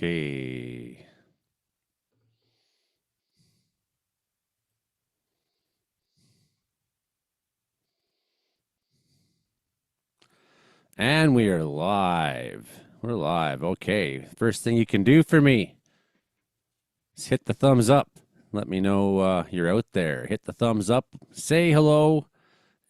Okay. And we are live. We're live. Okay. First thing you can do for me is hit the thumbs up. Let me know you're out there. Hit the thumbs up. Say hello.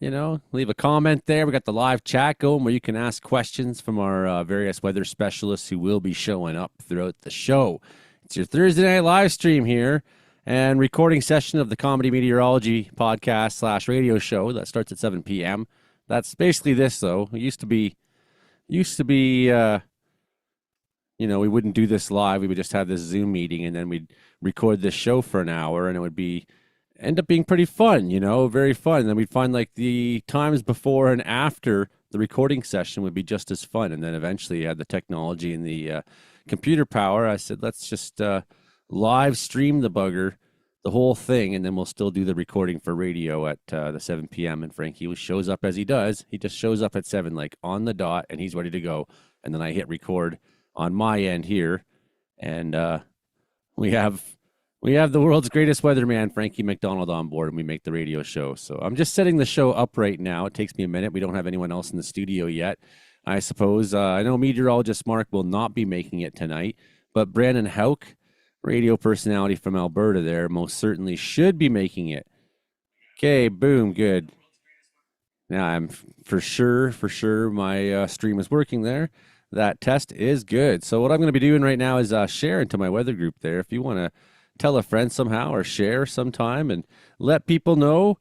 Leave a comment there. We got the live chat going where you can ask questions from our various weather specialists who will be showing up throughout the show. It's your Thursday night live stream here and recording session of the Comedeorology podcast / radio show that starts at 7 p.m. That's basically this, though. It used to be, we wouldn't do this live. We would just have this Zoom meeting, and then we'd record this show for an hour, and it would end up being pretty fun, very fun. And then we'd find like the times before and after the recording session would be just as fun. And then eventually you had the technology and the computer power. I said, let's just live stream the bugger, the whole thing, and then we'll still do the recording for radio at the 7 p.m. And Frankie shows up as he does. He just shows up at 7, like on the dot, and he's ready to go. And then I hit record on my end here, and we have the world's greatest weatherman, Frankie McDonald, on board, and we make the radio show. So I'm just setting the show up right now. It takes me a minute. We don't have anyone else in the studio yet, I suppose. I know meteorologist Mark will not be making it tonight, but Brandon Hauk, radio personality from Alberta there, most certainly should be making it. Okay, boom, good. Now I'm for sure my stream is working there. That test is good. So what I'm going to be doing right now is sharing to my weather group there. If you want to tell a friend somehow or share sometime and let people know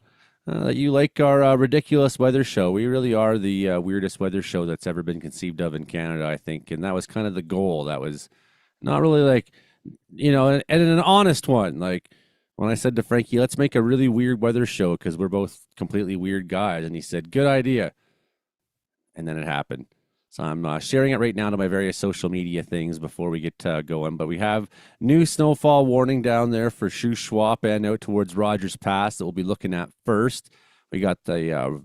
that you like our ridiculous weather show. We really are the weirdest weather show that's ever been conceived of in Canada, I think. And that was kind of the goal. That was not really like, and an honest one. Like when I said to Frankie, let's make a really weird weather show because we're both completely weird guys. And he said, good idea. And then it happened. So I'm sharing it right now to my various social media things before we get going. But we have new snowfall warning down there for Shuswap and out towards Rogers Pass that we'll be looking at first. We got the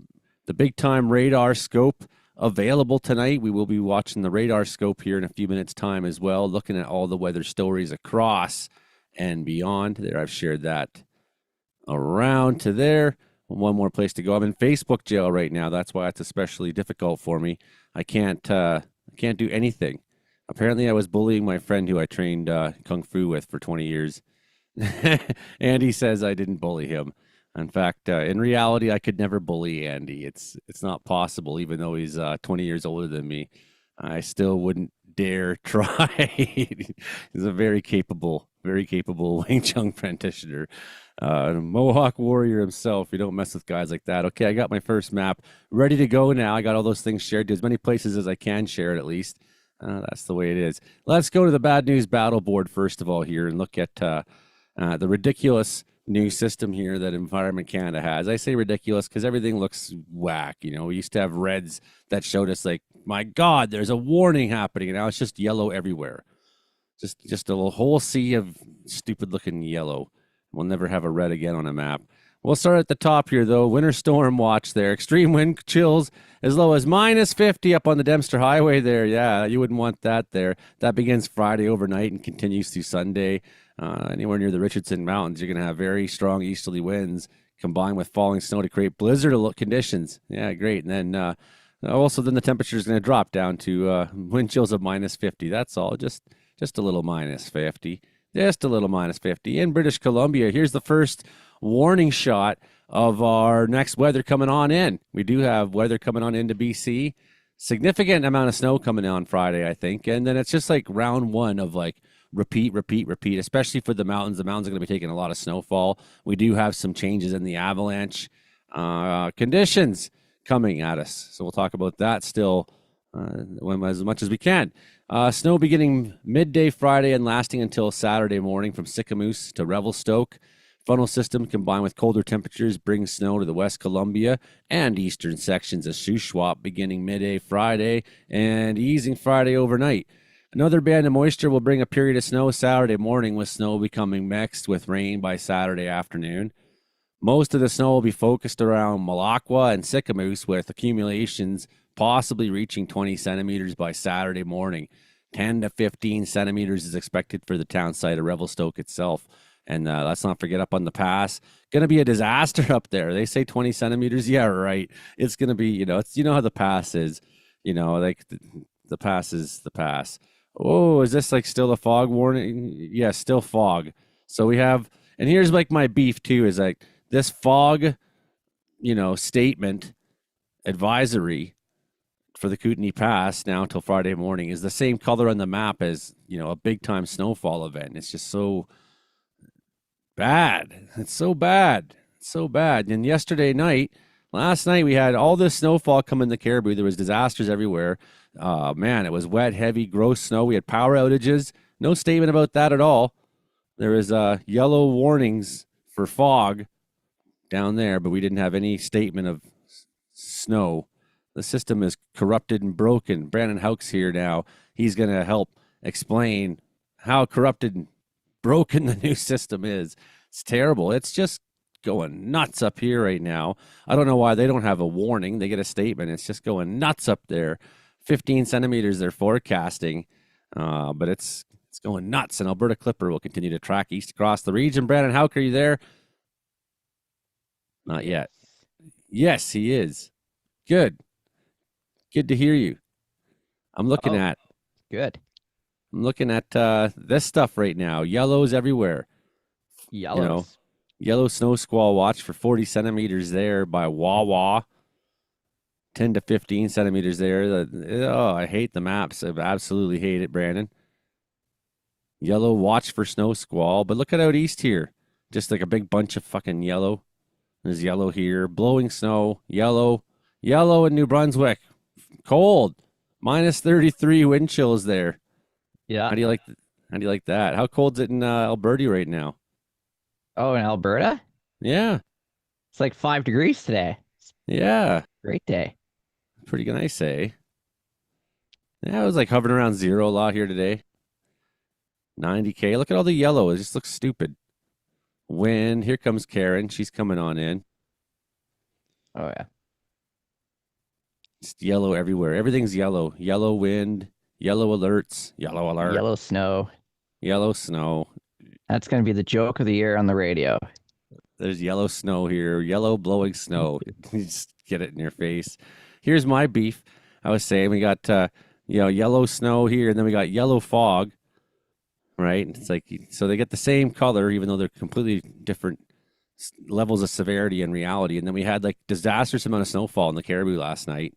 big time radar scope available tonight. We will be watching the radar scope here in a few minutes' time as well, looking at all the weather stories across and beyond. There, I've shared that around to there. One more place to go. I'm in Facebook jail right now. That's why it's especially difficult for me. I can't do anything. Apparently, I was bullying my friend who I trained kung fu with for 20 years. Andy says I didn't bully him. In fact, in reality, I could never bully Andy. It's not possible, even though he's 20 years older than me. I still wouldn't dare try. He's a very capable Wing Chun practitioner. Mohawk warrior himself. You don't mess with guys like that. Okay, I got my first map ready to go now. I got all those things shared to as many places as I can share it, at least. That's the way it is. Let's go to the bad news battle board first of all here and look at the ridiculous new system here that Environment Canada has. I say ridiculous because everything looks whack. We used to have reds that showed us like, my God, there's a warning happening, and now it's just yellow everywhere. Just a whole sea of stupid looking yellow. We'll never have a red again on a map. We'll start at the top here, though. Winter storm watch there. Extreme wind chills as low as -50 up on the Dempster Highway there. Yeah, you wouldn't want that there. That begins Friday overnight and continues through Sunday. Anywhere near the Richardson Mountains, you're going to have very strong easterly winds combined with falling snow to create blizzard conditions. Yeah, great. And then also then the temperature is going to drop down to wind chills of -50. That's all. Just a little -50. Just a little -50. In British Columbia, here's the first warning shot of our next weather coming on in. We do have weather coming on into BC. Significant amount of snow coming on Friday, I think. And then it's just like round one of like repeat, especially for the mountains. The mountains are going to be taking a lot of snowfall. We do have some changes in the avalanche conditions coming at us. So we'll talk about that still as much as we can. Snow beginning midday Friday and lasting until Saturday morning from Sicamous to Revelstoke. Funnel system combined with colder temperatures brings snow to the West Columbia and eastern sections of Shuswap beginning midday Friday and easing Friday overnight. Another band of moisture will bring a period of snow Saturday morning, with snow becoming mixed with rain by Saturday afternoon. Most of the snow will be focused around Malacca and Sicamous, with accumulations possibly reaching 20 centimeters by Saturday morning. 10 to 15 centimeters is expected for the town site of Revelstoke itself. And let's not forget up on the pass, going to be a disaster up there. They say 20 centimeters. Yeah, right. It's going to be, it's, how the pass is, like the pass is the pass. Oh, is this like still a fog warning? Yeah, still fog. So we have, and here's like my beef too, is like this fog, statement advisory for the Kootenai Pass now until Friday morning is the same color on the map as, a big time snowfall event. It's just so bad. It's so bad. It's so bad. And last night, we had all this snowfall come in the Caribou. There was disasters everywhere. Man, it was wet, heavy, gross snow. We had power outages. No statement about that at all. There was yellow warnings for fog down there, but we didn't have any statement of snow. The system is corrupted and broken. Brandon Houck's here now. He's going to help explain how corrupted and broken the new system is. It's terrible. It's just going nuts up here right now. I don't know why they don't have a warning. They get a statement. It's just going nuts up there. 15 centimeters they're forecasting, but it's going nuts. And Alberta Clipper will continue to track east across the region. Brandon Houck, are you there? Not yet. Yes, he is. Good. Good to hear you. I'm looking at this stuff right now. Yellows everywhere. Yellows. Yellow snow squall watch for 40 centimeters there by Wawa. 10 to 15 centimeters there. I hate the maps. I absolutely hate it, Brandon. Yellow watch for snow squall. But look at out east here. Just like a big bunch of fucking yellow. There's yellow here. Blowing snow. Yellow. Yellow in New Brunswick. Cold. Minus 33 wind chills there. Yeah. How do you like that? How cold's it in Alberta right now? Oh, in Alberta? Yeah. It's like 5 degrees today. Yeah. Great day. Pretty good, I say. Yeah, it was like hovering around zero a lot here today. 90K. Look at all the yellow. It just looks stupid. Wind. Here comes Karen. She's coming on in. Oh, yeah. Just yellow everywhere. Everything's yellow. Yellow wind. Yellow alerts. Yellow alert. Yellow snow. Yellow snow. That's going to be the joke of the year on the radio. There's yellow snow here. Yellow blowing snow. You just get it in your face. Here's my beef. I was saying we got yellow snow here, and then we got yellow fog. Right? It's like, so they get the same color, even though they're completely different levels of severity and reality. And then we had like disastrous amount of snowfall in the Caribou last night.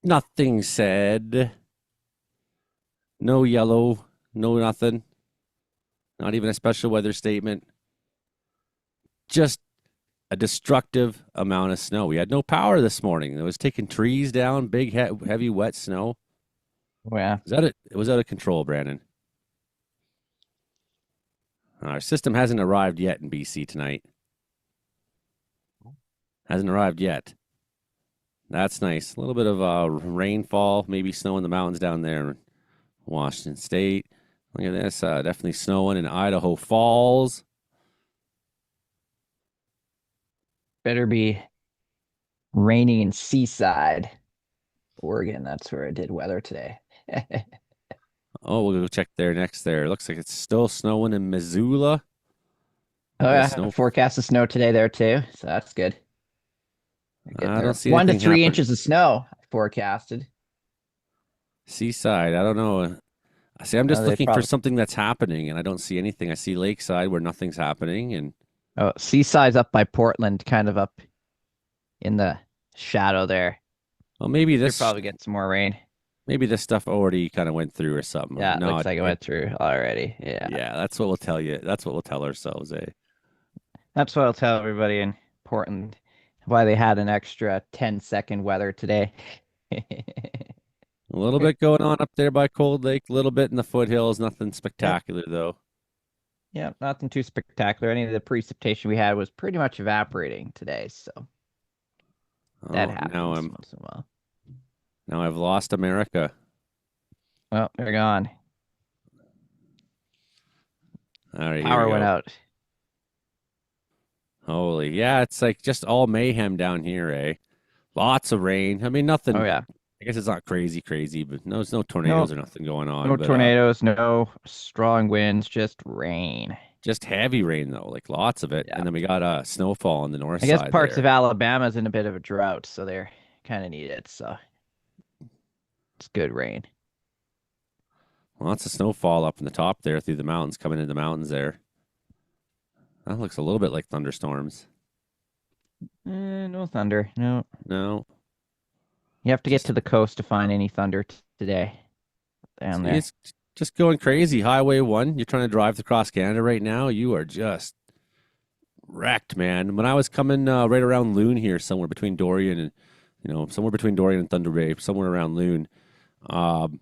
Nothing said. No yellow. No nothing. Not even a special weather statement. Just a destructive amount of snow. We had no power this morning. It was taking trees down, big, heavy, wet snow. Yeah. It was out of control, Brandon. Our system hasn't arrived yet in BC tonight. Hasn't arrived yet. That's nice. A little bit of rainfall, maybe snow in the mountains down there in Washington State. Look at this. Definitely snowing in Idaho Falls. Better be raining in Seaside, Oregon. That's where I did weather today. Oh, we'll go check there next there. Looks like it's still snowing in Missoula. Oh, yeah. Forecast of snow today there, too. So that's good. I don't see 1 to 3 happening. inches of snow forecasted. Seaside, I don't know. See, I'm just looking for something that's happening, and I don't see anything. I see Lakeside where nothing's happening, and Seaside's up by Portland, kind of up in the shadow there. Well, maybe this You'll probably get some more rain. Maybe this stuff already kind of went through or something. Yeah, it looks like it went through already. Yeah. Yeah, that's what we'll tell you. That's what we'll tell ourselves, eh? That's what I'll tell everybody in Portland why they had an extra 10-second weather today. A little bit going on up there by Cold Lake, a little bit in the foothills, nothing spectacular though. Yeah, nothing too spectacular. Any of the precipitation we had was pretty much evaporating today, so that happens once in a while. Now I've lost America. Well, they're gone. All right, power went out. Holy, yeah, it's like just all mayhem down here, eh? Lots of rain. I mean, nothing I guess it's not crazy, crazy, but no, there's no No, tornadoes or nothing going on. no But tornadoes, no strong winds, just rain. just heavy rain though, like lots of it. Yeah. And then we got snowfall on the north I guess side parts of there. Alabama's in a bit of a drought, so they're kind of need it. So it's good rain. Lots of snowfall up in the top there through the mountains, coming into the mountains there. That looks a little bit like thunderstorms. No thunder. No. No, You have to get just to the coast to find any thunder today down see, there. it's just going crazy. Highway 1, you're trying to drive across Canada right now. You are just wrecked, man. When I was coming right around Loon here, somewhere between Dorian and, somewhere between Dorian and Thunder Bay, somewhere around Loon. Um,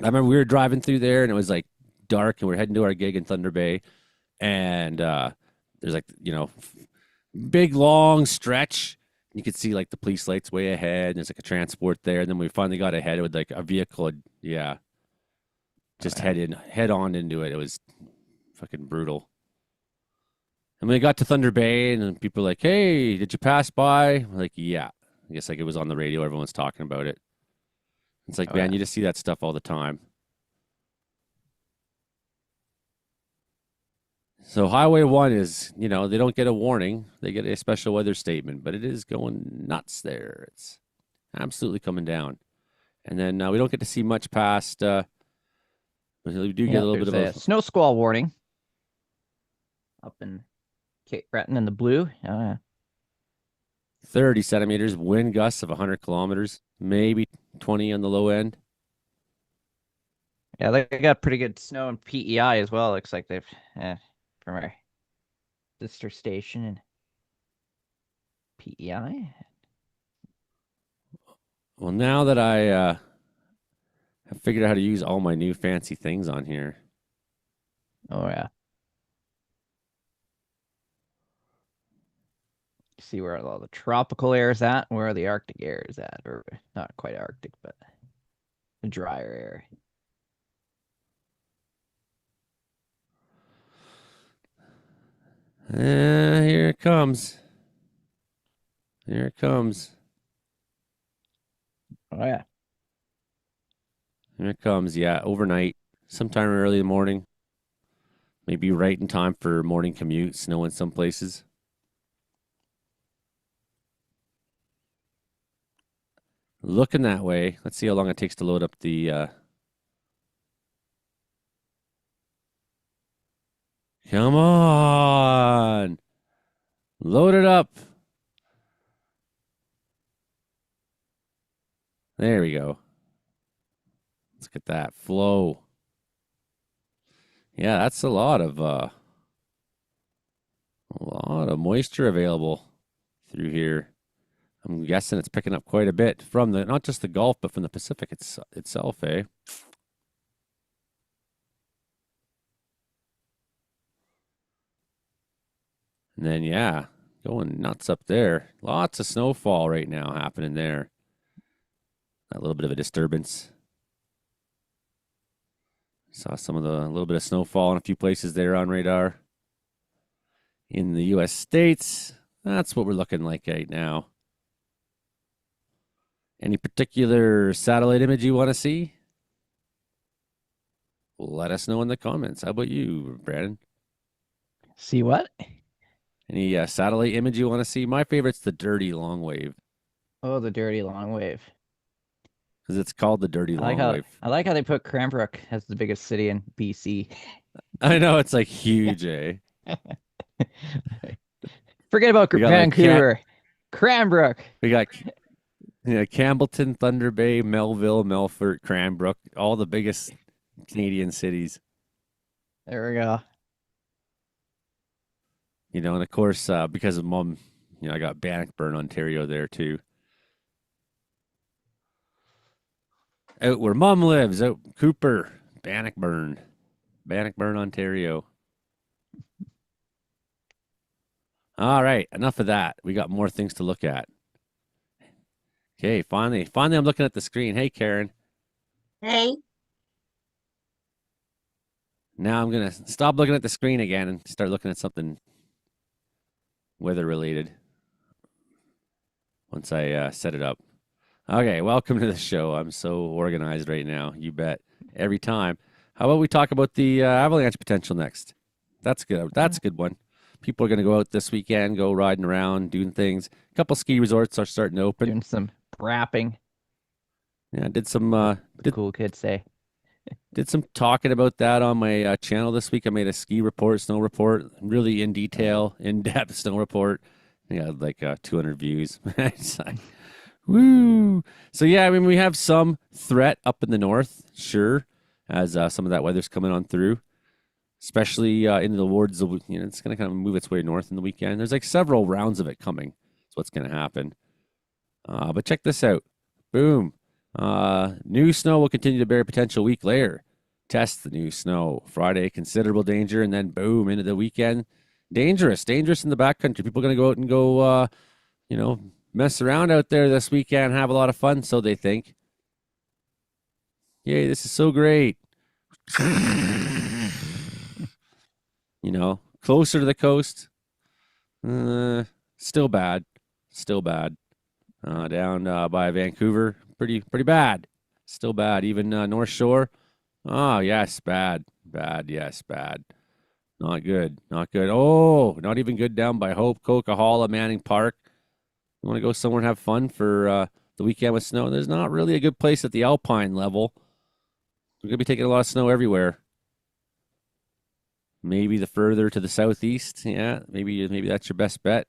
I remember we were driving through there and it was like dark and we are heading to our gig in Thunder Bay. And there's like, big long stretch. You could see like the police lights way ahead. And there's like a transport there. And then we finally got ahead with like a vehicle. Yeah, just Yeah. head on into it. It was fucking brutal. And when we got to Thunder Bay, and then people were like, "Hey, did you pass by?" We're like, "Yeah." I guess like it was on the radio. Everyone's talking about it. It's like, Oh man, yeah. you just see that stuff all the time. So Highway 1 is, they don't get a warning. They get a special weather statement, but it is going nuts there. It's absolutely coming down. And then we don't get to see much past. We do get Yeah, a little bit there's of a snow squall warning up in Cape Breton in the blue. Oh yeah. 30 centimeters, wind gusts of 100 kilometers, maybe 20 on the low end. Yeah, they got pretty good snow in PEI as well. Looks like they've from our sister station in PEI. Well, now that I have figured out how to use all my new fancy things on here, Oh yeah. See where all the tropical air is at, where the Arctic air is at, or not quite Arctic, but the drier air. here it comes. Here it comes. Oh yeah. Here it comes. Yeah, overnight, sometime early in the morning. Maybe right in time for morning commute, snow in some places. Looking that way. Let's see how long it takes to load up the. Come on! Load it up! There we go. Let's get that flow. Yeah, that's a lot of moisture available through here. I'm guessing it's picking up quite a bit from the not just the Gulf, but from the Pacific itself, eh? And then yeah, going nuts up there. Lots of snowfall right now happening there. A little bit of a disturbance. Saw some of the a little bit of snowfall in a few places there on radar. In the U.S. states, that's what we're looking like right now. Any particular satellite image you want to see? Let us know in the comments. How about you, Brandon? See what? Any satellite image you want to see? My favorite's the dirty long wave Oh, the dirty long wave. because it's called the dirty long wave. I like how they put Cranbrook as the biggest city in BC. I know it's like huge, eh? Forget about We got Vancouver. Cranbrook. we got Campbellton, Thunder Bay, Melville, Melfort, Cranbrook, all the biggest Canadian cities. There we go. And of course, because of Mom, I got Bannockburn, Ontario there too. Out where Mom lives, out Cooper, Bannockburn, Ontario. All right, enough of that. We got more things to look at. Okay, finally, I'm looking at the screen. Hey, Karen. Hey. Now I'm gonna stop looking at the screen again and start looking at something weather related. Once I set it up, Okay, welcome to the show. I'm so organized right now. You bet. Every time. How about we talk about the avalanche potential next? That's good. That's a good one. People are going to go out this weekend, go riding around, doing things. A couple ski resorts are starting to open. Doing some rapping, Yeah, did some what the cool kids say. did some talking about that on my channel this week. I made a ski report, snow report, really in detail, in depth snow report. Yeah, like 200 views. It's like, woo! So yeah, I mean, we have some threat up in the north, sure, as some of that weather's coming on through, especially into the wards. It's going to kind of move its way north in the weekend. There's like several rounds of it coming. That's what's going to happen. But check this out. Boom. New snow will continue to bear potential weak layer. Test the new snow. Friday, considerable danger, and then boom, into the weekend. Dangerous in the backcountry. People are going to go out and go, mess around out there this weekend, have a lot of fun, so they think. Yay, this is so great. Closer to the coast. Still bad. Still bad. Down by Vancouver, pretty bad. Still bad. Even North Shore. Oh, yes, bad. Bad, yes, bad. Not good. Not good. Oh, not even good down by Hope, Coquihalla, Manning Park. You want to go somewhere and have fun for the weekend with snow? There's not really a good place at the Alpine level. We're going to be taking a lot of snow everywhere. Maybe the further to the southeast. Yeah, maybe that's your best bet.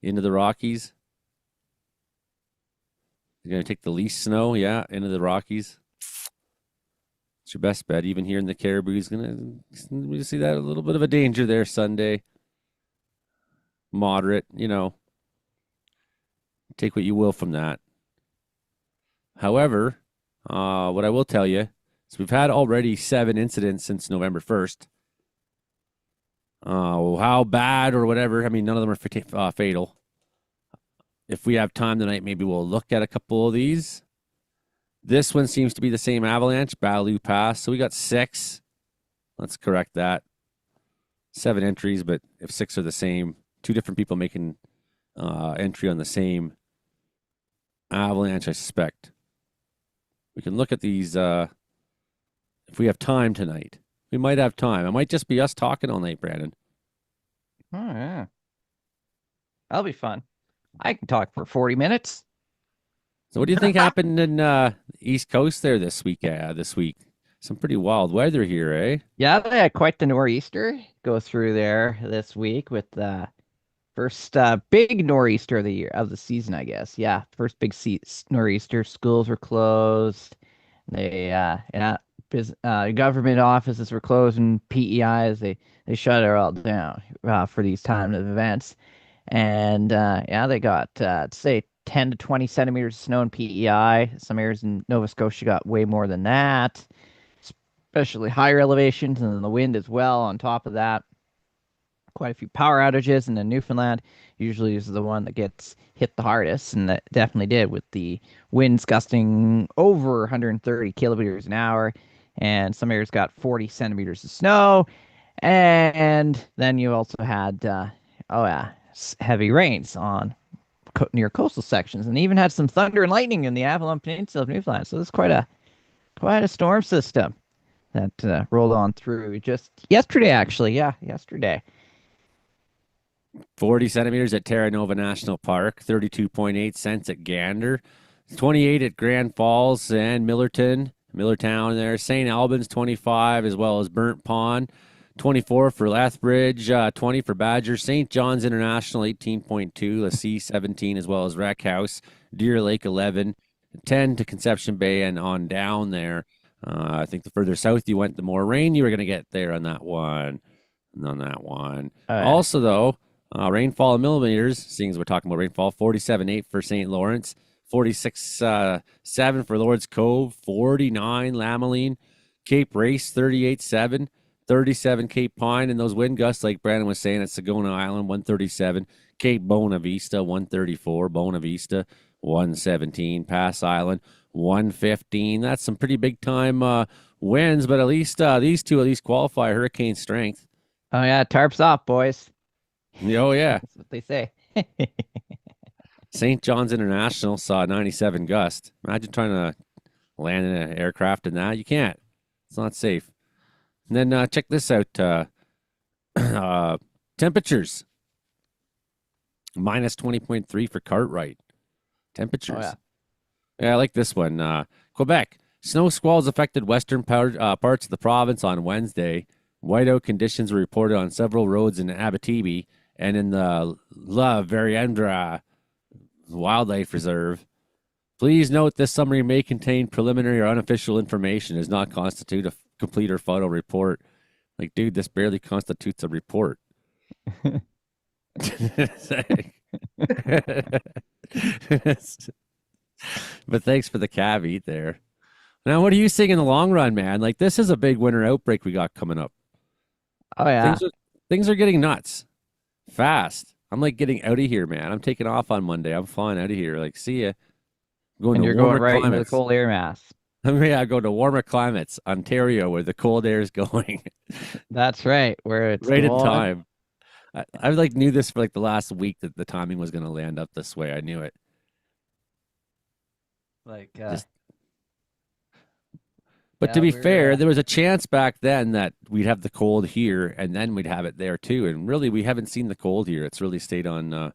Into the Rockies. You're going to take the least snow, yeah, into the Rockies. It's your best bet. Even here in the Caribou, is going to see that a little bit of a danger there Sunday. Moderate, take what you will from that. However, what I will tell you is we've had already 7 incidents since November 1st. How bad or whatever, I mean, none of them are fatal. If we have time tonight, maybe we'll look at a couple of these. This one seems to be the same avalanche, Baloo Pass. So we got 6. Let's correct that. 7 entries, but if 6 are the same, 2 different people making entry on the same avalanche, I suspect. We can look at these if we have time tonight. We might have time. It might just be us talking all night, Brandon. Oh, yeah. That'll be fun. I can talk for 40 minutes. So what do you think happened in East Coast there this week? Some pretty wild weather here, eh? Yeah, they had quite the nor'easter go through there this week with the first big nor'easter of the season, I guess. Yeah, first big nor'easter. Schools were closed. Government offices were closed, and PEIs they shut it all down for these time of events. And they got say 10 to 20 centimeters of snow in PEI. Some areas in Nova Scotia got way more than that, especially higher elevations, and then the wind as well. On top of that, quite a few power outages, and then Newfoundland usually is the one that gets hit the hardest, and that definitely did with the winds gusting over 130 kilometers an hour, and some areas got 40 centimeters of snow. And then you also had heavy rains on near coastal sections, and even had some thunder and lightning in the Avalon Peninsula of Newfoundland. So it's quite a storm system that rolled on through just yesterday, actually. Yeah, yesterday. 40 centimeters at Terra Nova National Park, 32.8 cents at Gander, 28 at Grand Falls and Millertown there. St. Albans, 25, as well as Burnt Pond. 24 for Lethbridge, 20 for Badger. St. John's International, 18.2. Lassie, 17, as well as Wreck House. Deer Lake, 11. 10 to Conception Bay and on down there. I think the further south you went, the more rain you were going to get there on that one. Also, though, rainfall in millimeters, seeing as we're talking about rainfall, 47.8 for St. Lawrence. 46.7 for Lord's Cove. 49 Lameline. Cape Race, 38.7. 37 Cape Pine, and those wind gusts, like Brandon was saying, at Sagona Island, 137. Cape Bonavista, 134. Bonavista, 117. Pass Island, 115. That's some pretty big time winds, but at least these two at least qualify hurricane strength. Oh, yeah, tarps off, boys. Oh, yeah. That's what they say. St. John's International saw a 97 gust. Imagine trying to land in an aircraft in that. You can't. It's not safe. And then check this out. Uh, temperatures minus 20.3 for Cartwright. Oh yeah. Temperatures. Yeah, I like this one. Quebec. Snow squalls affected western parts of the province on Wednesday. Whiteout conditions were reported on several roads in Abitibi and in the La Veriendra Wildlife Reserve. Please note this summary may contain preliminary or unofficial information, does not constitute a complete or final report. Like, dude, this barely constitutes a report. But thanks for the caveat there. Now, what are you seeing in the long run, man? Like, this is a big winter outbreak we got coming up. Oh yeah. Things are things are getting nuts fast. I'm like getting out of here, man. I'm taking off on Monday. I'm flying out of here. Like, see ya. I'm going And to you're going warmer right into the climates. cold air mass. I mean, yeah, I go to warmer climates, Ontario, where the cold air is going. That's right, where it's Right in warm. time. I like knew this for like the last week that the timing was going to land up this way. I knew it. Like Just, but to yeah, be we're fair, there was a chance back then that we'd have the cold here and then we'd have it there too. And really, we haven't seen the cold here. It's really stayed on,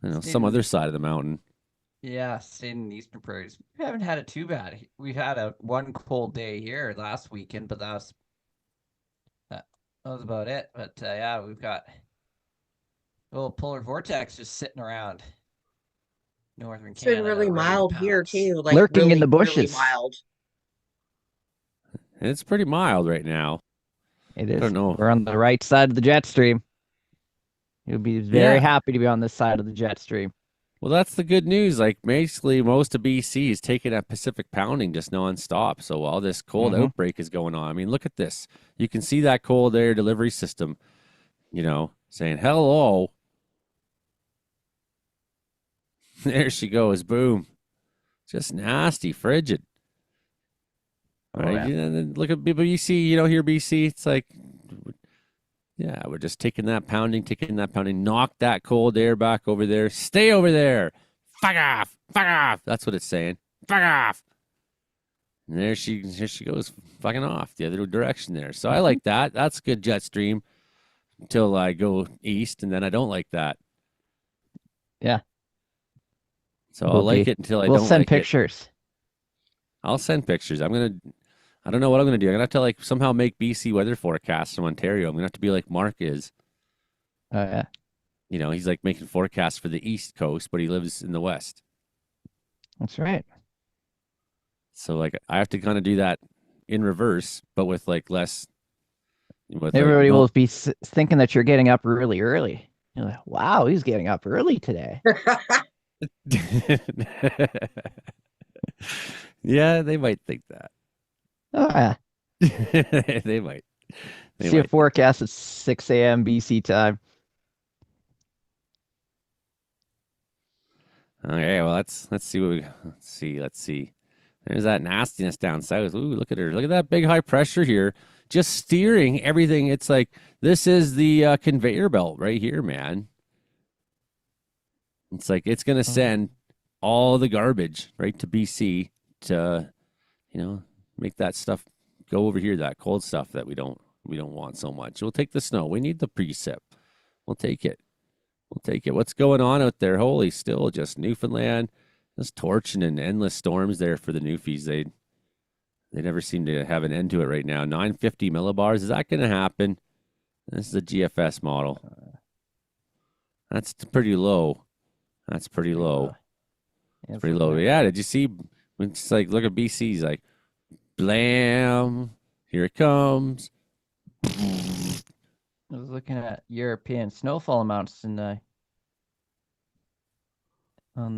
stayed some in other side of the mountain. yeah, stayed in the eastern prairies. We haven't had it too bad. We had a one cold day here last weekend, but that, that was about it. But yeah, we've got a little polar vortex just sitting around northern It's been Canada, really ready to mild here pounce. too, like Lurking in the really, really bushes. mild. And it's pretty mild right now. It I don't is. know. We're on the right side of the jet stream. You'll be very Yeah. happy to be on this side of the jet stream. Well, that's the good news. Like, basically, most of BC is taking a Pacific pounding just nonstop. So while this cold Mm-hmm. outbreak is going on, I mean, look at this. You can see that cold air delivery system, saying, hello. There she goes. Boom. Just nasty, frigid. All Oh right. yeah. And then look at BC, here, BC. It's like, yeah, we're just taking that pounding, knock that cold air back over there. Stay over there. Fuck off. Fuck off. That's what it's saying. Fuck off. And here she goes, fucking off the other direction there. So I like that. That's good jet stream until I go east, and then I don't like that. Yeah. So I'll like it until I We'll don't send like it. pictures. I'll send pictures. I don't know what I'm gonna do. I'm gonna have to like somehow make BC weather forecasts from Ontario. I'm gonna have to be like Mark is. Oh yeah. He's like making forecasts for the East Coast, but he lives in the West. That's right. So like I have to kind of do that in reverse, but with like less, with like Everybody no. will be thinking that you're getting up really early. You're like, wow, he's getting up early today. Yeah, they might think that. Oh yeah. They might. They See a might. forecast at 6 a.m. BC time. Okay, well let's see what let's see. There's that nastiness down south. Ooh, look at her. Look at that big high pressure here. Just steering everything. It's like this is the conveyor belt right here, man. It's like it's gonna send all the garbage right to BC to, make that stuff go over here. That cold stuff that we don't want so much. We'll take the snow. We need the precip. We'll take it. We'll take it. What's going on out there? Holy, still just Newfoundland, just torching and endless storms there for the Newfies. They never seem to have an end to it right now. 950 millibars. Is that going to happen? This is a GFS model. That's pretty low. That's pretty low. Yeah, Pretty low. Yeah. Did you see? It's like look at BC's like, blam. Here it comes. I was looking at European snowfall amounts on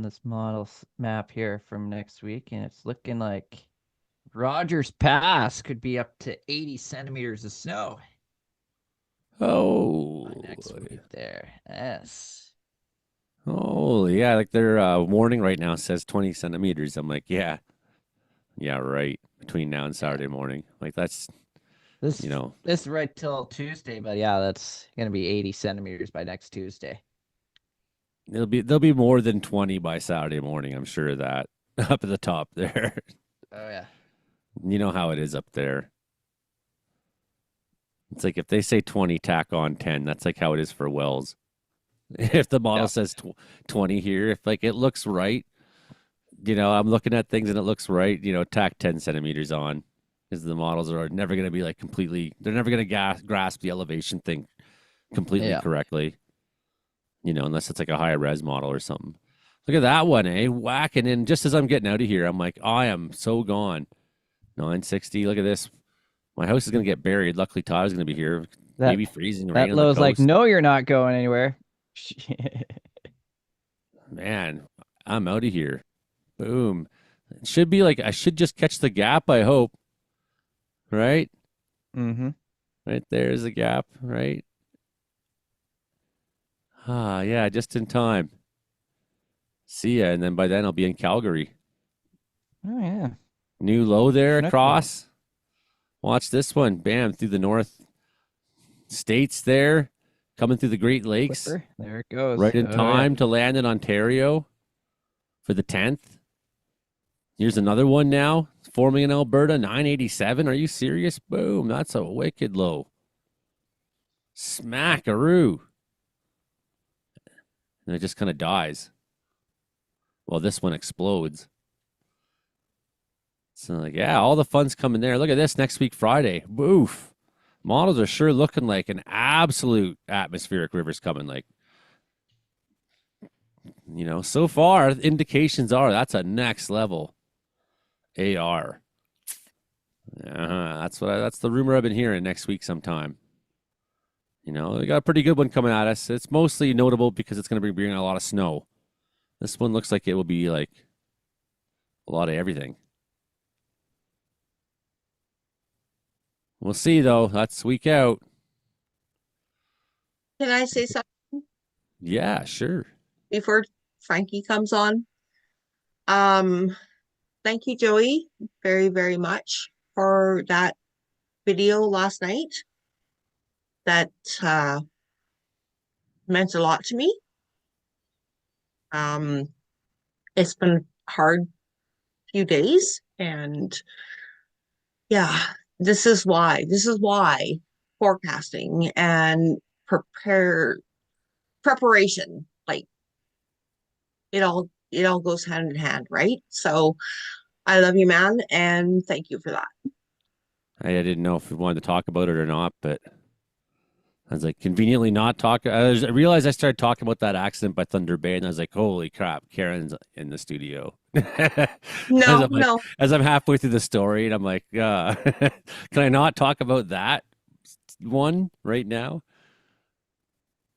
this model map here from next week, and it's looking like Rogers Pass could be up to 80 centimeters of snow Oh. next week there. Yes. Oh, yeah. Like their warning right now says 20 centimeters. I'm like, yeah, right. Between now and Saturday morning. Like that's, This is right till Tuesday, but yeah, that's gonna be 80 centimeters by next Tuesday. There'll be more than 20 by Saturday morning. I'm sure of that up at the top there. Oh yeah. You know how it is up there. It's like if they say 20, tack on 10. That's like how it is for wells. If the model Yeah. says 20 here, if like it looks right, I'm looking at things and it looks right, tack 10 centimeters on because the models are never going to be like completely, they're never going to grasp the elevation thing completely Yeah. correctly, unless it's like a high res model or something. Look at that one, eh? Whacking in just as I'm getting out of here. I'm like, I am so gone. 960. Look at this. My house is going to get buried. Luckily, Todd's going to be here. That Maybe freezing rain that on the Lowe's like, coast. no, you're not going anywhere. Man, I'm out of here. Boom. It should be like I should just catch the gap, I hope. Right? Mm-hmm. Right there's the gap, right? Ah, yeah, just in time. See ya. And then by then I'll be in Calgary. Oh yeah. New low there Chinook day. across. Watch this one. Bam, through the North States there. Coming through the Great Lakes. Clipper. There it goes. Right in Oh yeah. time to land in Ontario for the 10th. Here's another one now. Forming in Alberta, 987. Are you serious? Boom. That's a wicked low. Smackaroo. And it just kind of dies. Well, this one explodes. So, like, yeah, all the fun's coming there. Look at this next week, Friday. Boof. Models are sure looking like an absolute atmospheric river's coming. Like, so far, indications are that's a next level AR. That's the rumor I've been hearing next week sometime. We got a pretty good one coming at us. It's mostly notable because it's going to be bringing a lot of snow. This one looks like it will be like a lot of everything. We'll see though. That's week out. Can I say something Yeah, sure. before Frankie comes on? Um, Thank you, Joey, very, very much for that video last night. That uh, meant a lot to me. Um, it's been a hard few days, and yeah, this is why forecasting and preparation, like it all goes hand in hand, right? So I love you, man, and thank you for that. I didn't know if we wanted to talk about it or not, but I was like conveniently not talking. I realized I started talking about that accident by Thunder Bay, and I was like, "Holy crap, Karen's in the studio." as No, I'm like, no, as I'm halfway through the story, and I'm like, "Can I not talk about that one right now?"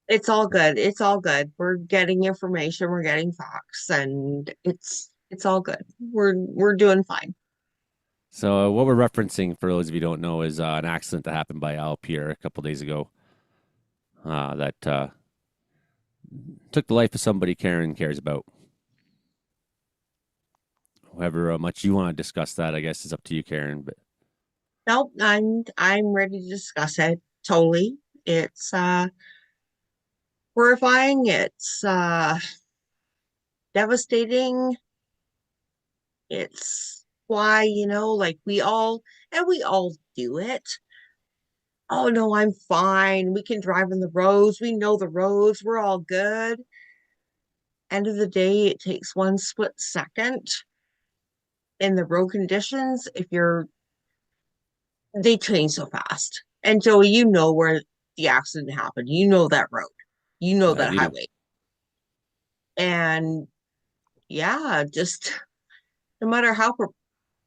it's all good. It's all good. We're getting information, we're getting facts, and it's all good. We're doing fine. So what we're referencing, for those of you who don't know, is an accident that happened by Al Pierre a couple days ago. That took the life of somebody Karen cares about. However much you want to discuss that, I guess is up to you, Karen. But Nope, I'm ready to discuss it totally. It's horrifying, it's devastating. It's why, like we all do it. Oh no, I'm fine. We can drive on the roads. We know the roads. We're all good. End of the day, it takes one split second in the road conditions. If you're, they change so fast. And Joey, you know where the accident happened. You know that road. You know I that do. highway. And yeah, just no matter how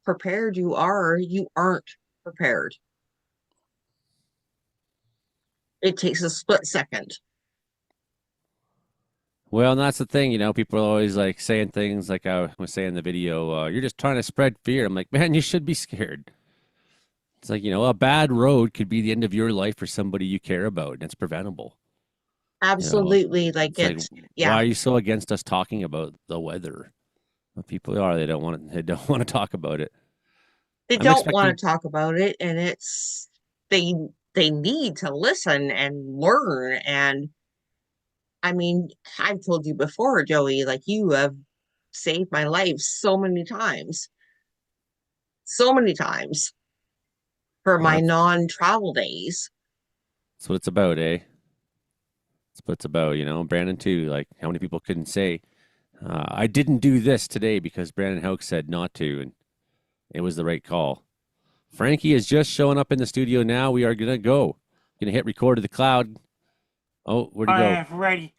prepared you are, you aren't prepared. It takes a split second. Well, and that's the thing, people are always like saying things like I was saying in the video, you're just trying to spread fear. I'm like, man, you should be scared. It's like, a bad road could be the end of your life for somebody you care about, and it's preventable. You know, Absolutely. Like it's like, why yeah, are you so against us talking about the weather? Well, people are, they don't want to talk about it. they I'm don't expecting, want to talk about it, and they they need to listen and learn. And I mean, I've told you before, Joey, like you have saved my life so many times for Well, my non-travel days. that's what it's about, eh? That's what it's about, you know. Brandon too. Like, how many people couldn't say, "I didn't do this today" because Brandon Hoke said not to, and it was the right call. Frankie is just showing up in the studio now. We are gonna go. Gonna hit record to the cloud. Oh, where'd he I go? am ready.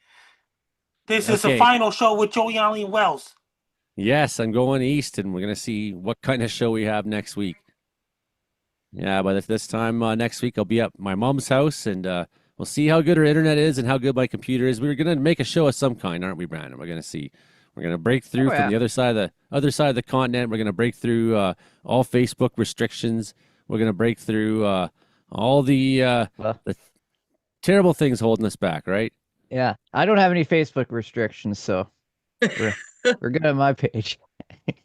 This is the Okay. final show with Joey Ollie Wells. Yes, I'm going east, and we're gonna see what kind of show we have next week. Yeah, but this time next week, I'll be at my mom's house, and we'll see how good her internet is and how good my computer is. We're gonna make a show of some kind, aren't we, Brandon? We're gonna see. We're gonna break through Oh from yeah. the other side of the continent. We're gonna break through all Facebook restrictions. We're gonna break through all Well, the terrible things holding us back. Right? yeah. I don't have any Facebook restrictions, so we're we're good on my page.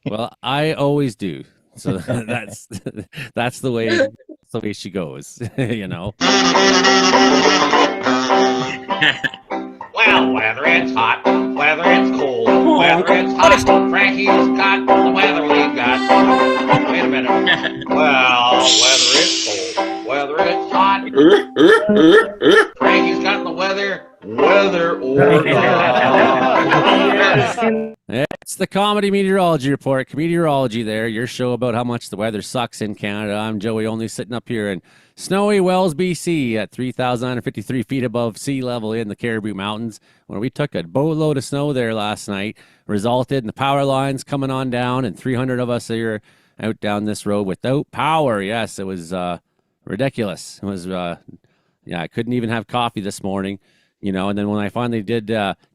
Well, I always do. So that's the way she goes. You know. Well, whether it's hot, whether it's cold, whether it's hot, Frankie's got the weather we got. Wait a minute. Well, whether it's cold, whether it's hot, Frankie's got the weather, whether or not. It's the Comedy Meteorology Report. Comedeorology there, your show about how much the weather sucks in Canada. I'm Joey, only sitting up here in snowy Wells, BC at 3,953 feet above sea level in the Caribou Mountains, where we took a boatload of snow there last night, resulted in the power lines coming on down, and 300 of us here out down this road without power. Yes, it was ridiculous. It was, I couldn't even have coffee this morning. You know, and then when I finally did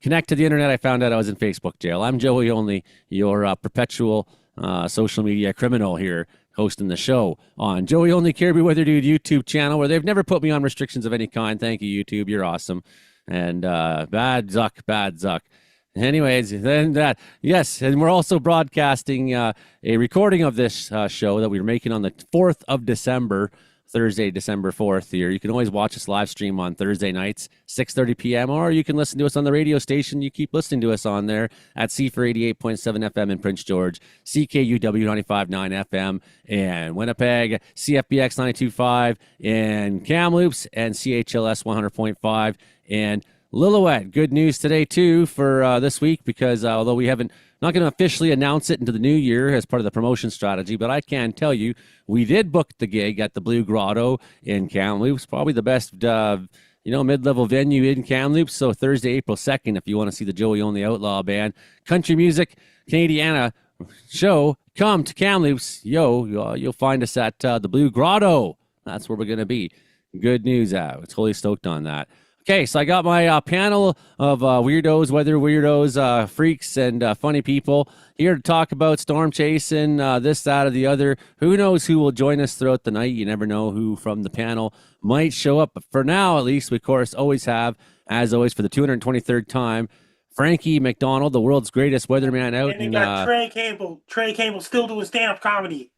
connect to the internet, I found out I was in Facebook jail. I'm Joey Only, your perpetual social media criminal here, hosting the show on Joey Only Caribou Weather Dude YouTube channel, where they've never put me on restrictions of any kind. Thank you, YouTube. You're awesome. And bad Zuck. Anyways, then that, yes, and we're also broadcasting a recording of this show that we were making on the 4th of December. Thursday, December 4th here. You can always watch us live stream on Thursday nights, 6:30 p.m., or you can listen to us on the radio station. You keep listening to us on there at C for 88.7 FM in Prince George, CKUW 95.9 FM in Winnipeg, CFBX 92.5 in Kamloops, and CHLS 100.5 in Lillooet. Good news today, too, for this week, because although we haven't not going to officially announce it into the new year as part of the promotion strategy, but I can tell you we did book the gig at the Blue Grotto in Kamloops, probably the best mid-level venue in Kamloops. So Thursday, April 2nd, if you want to see the Joey Only Outlaw Band country music Canadiana show, come to Kamloops. You'll find us at the Blue Grotto. That's where we're going to be. Good news. I'm totally stoked on that. Okay, so I got my panel of weirdos, weather weirdos, freaks, and funny people here to talk about storm chasing, this, that, or the other. Who knows who will join us throughout the night? You never know who from the panel might show up. But for now, at least, we, of course, always have, as always, for the 223rd time, Frankie McDonald, the world's greatest weatherman out. And they got Trey Campbell. Trey Campbell still doing stand-up comedy.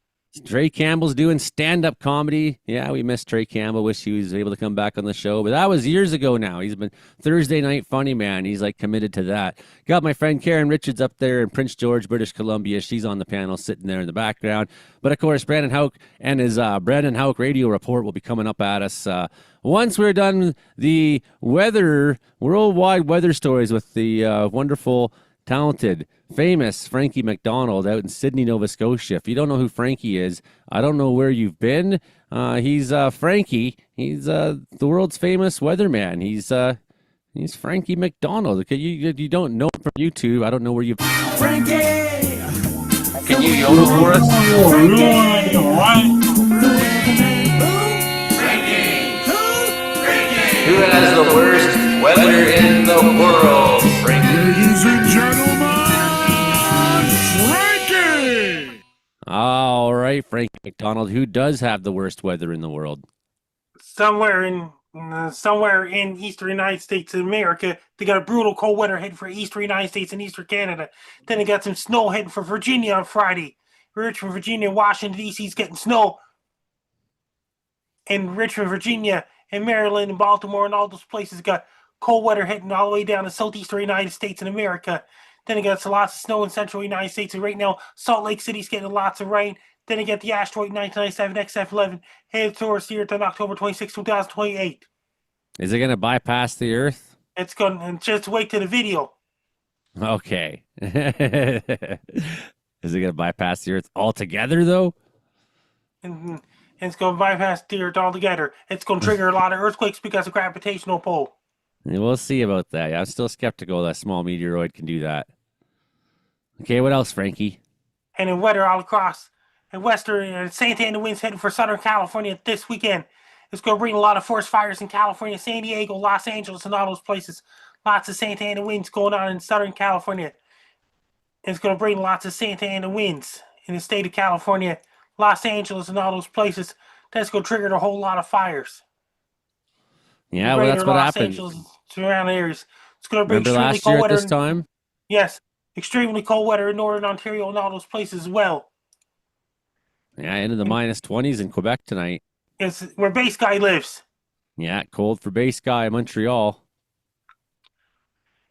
Trey Campbell's doing stand-up comedy. Yeah, we missed Trey Campbell. Wish he was able to come back on the show, but that was years ago now. He's been Thursday Night Funny Man. He's like committed to that. Got my friend Karen Richards up there in Prince George, British Columbia. She's on the panel sitting there in the background. But of course, Brandon Houck and his Brandon Houck Radio Report will be coming up at us once we're done the worldwide weather stories with the wonderful, talented, famous Frankie McDonald out in Sydney, Nova Scotia. If you don't know who Frankie is, I don't know where you've been. He's Frankie. He's the world's famous weatherman. He's Frankie McDonald. You don't know him from YouTube. I don't know where you've. Frankie! Can you yodel for us? Who has the worst weather in the world, Frankie? Ladies and gentlemen, Frankie! All right, Frankie McDonald. Who does have the worst weather in the world? Somewhere in eastern United States of America, they got a brutal cold weather heading for eastern United States and eastern Canada. Then they got some snow heading for Virginia on Friday. Richmond, Virginia, Washington, D.C.'s getting snow. And Richmond, Virginia, and Maryland and Baltimore and all those places got cold weather hitting all the way down to southeastern United States and America. Then it gets lots of snow in central United States. And right now, Salt Lake City's getting lots of rain. Then you get the asteroid 1997 XF11 headed towards the Earth on October 26, 2028. Is it going to bypass the Earth? It's going to just wait to the video. Okay. Is it going to bypass the Earth altogether, though? And it's going to bypass the Earth altogether. It's going to trigger a lot of earthquakes because of gravitational pull. Yeah, we'll see about that. Yeah, I'm still skeptical that a small meteoroid can do that. Okay, what else, Frankie? And in weather all across and western and Santa Ana winds heading for Southern California this weekend. It's going to bring a lot of forest fires in California, San Diego, Los Angeles, and all those places. Lots of Santa Ana winds going on in Southern California. It's going to bring lots of Santa Ana winds in the state of California, Los Angeles, and all those places. That's going to trigger a whole lot of fires. Yeah, well, that's what Los happened. Angeles, surrounding areas. It's going to bring Remember extremely last cold year at weather. this time? Yes, extremely cold weather in northern Ontario and all those places as well. Yeah, into the minus 20s in Quebec tonight. It's where Base Guy lives. Yeah, cold for base guy, Montreal.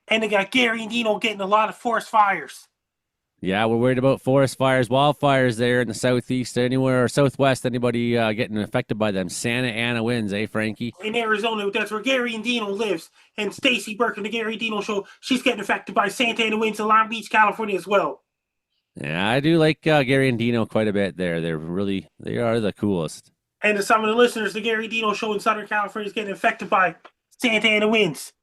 And they got Gary and Dino getting a lot of forest fires. Yeah, we're worried about forest fires, wildfires there in the southeast, anywhere, or southwest. Anybody getting affected by them Santa Ana winds, eh, Frankie? In Arizona, that's where Gary and Dino lives. And Stacy Burke in the Gary Dino show, she's getting affected by Santa Ana winds in Long Beach, California as well. Yeah, I do like Gary and Dino quite a bit there. They are the coolest. And to some of the listeners, the Gary Dino show in Southern California is getting affected by Santa Ana winds.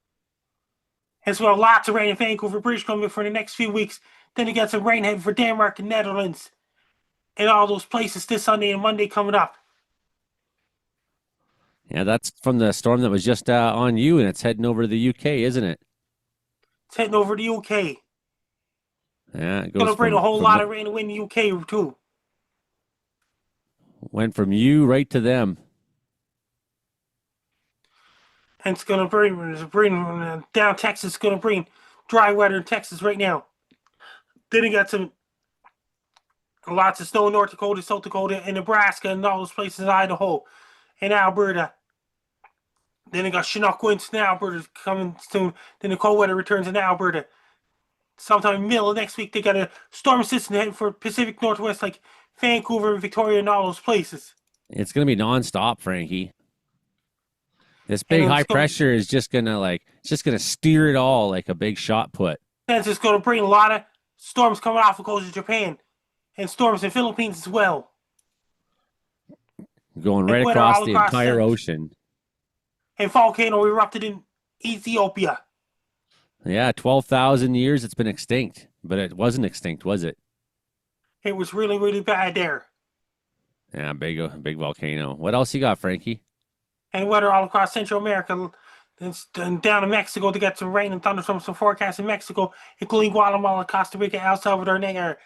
As well, lots of rain in Vancouver, British Columbia for the next few weeks. Then you got some rain heading for Denmark and Netherlands. And all those places this Sunday and Monday coming up. Yeah, that's from the storm that was just on you, and it's heading over to the UK, isn't it? It's heading over to the UK. Yeah, it goes Going to bring from, a whole from lot of rain and wind in the UK too. went from you right to them. And it's going to bring down Texas. It's going to bring dry weather in Texas right now. Then you got lots of snow in North Dakota, South Dakota, and Nebraska, and all those places in Idaho and Alberta. Then you got Chinook winds in Alberta coming soon. Then the cold weather returns in Alberta. Sometime middle of next week, they got a storm system heading for Pacific Northwest, like Vancouver and Victoria and all those places. It's going to be nonstop, Frankie. This big high pressure is just going to steer it all like a big shot put. Then it's going to bring a lot of storms coming off the coast of Japan and storms in the Philippines as well. Going right across the entire ocean. A volcano erupted in Ethiopia. Yeah, 12,000 years it's been extinct, but it wasn't extinct, was it? It was really, really bad there. Yeah, big volcano. What else you got, Frankie? And weather all across Central America. And down in Mexico, they got some rain and thunderstorms, some forecasts in Mexico, including Guatemala, Costa Rica, El Salvador, Niger,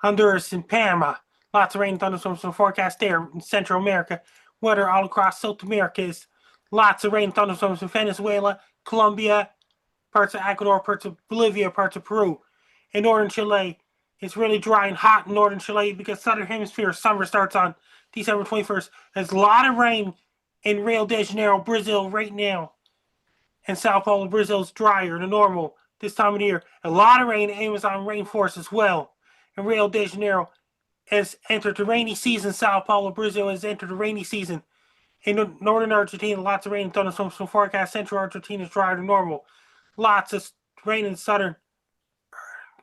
Honduras, and Panama. Lots of rain and thunderstorms, some forecasts there in Central America. Weather all across South America is lots of rain and thunderstorms in Venezuela, Colombia, parts of Ecuador, parts of Bolivia, parts of Peru. In northern Chile, it's really dry and hot in northern Chile because southern hemisphere summer starts on December 21st. There's a lot of rain in Rio de Janeiro, Brazil right now. And Sao Paulo, Brazil is drier than normal this time of the year. A lot of rain in Amazon rainforest as well. And Rio de Janeiro has entered the rainy season. Sao Paulo, Brazil has entered the rainy season. In northern Argentina, lots of rain and thunderstorms from forecast. Central Argentina is drier than normal. Lots of rain in southern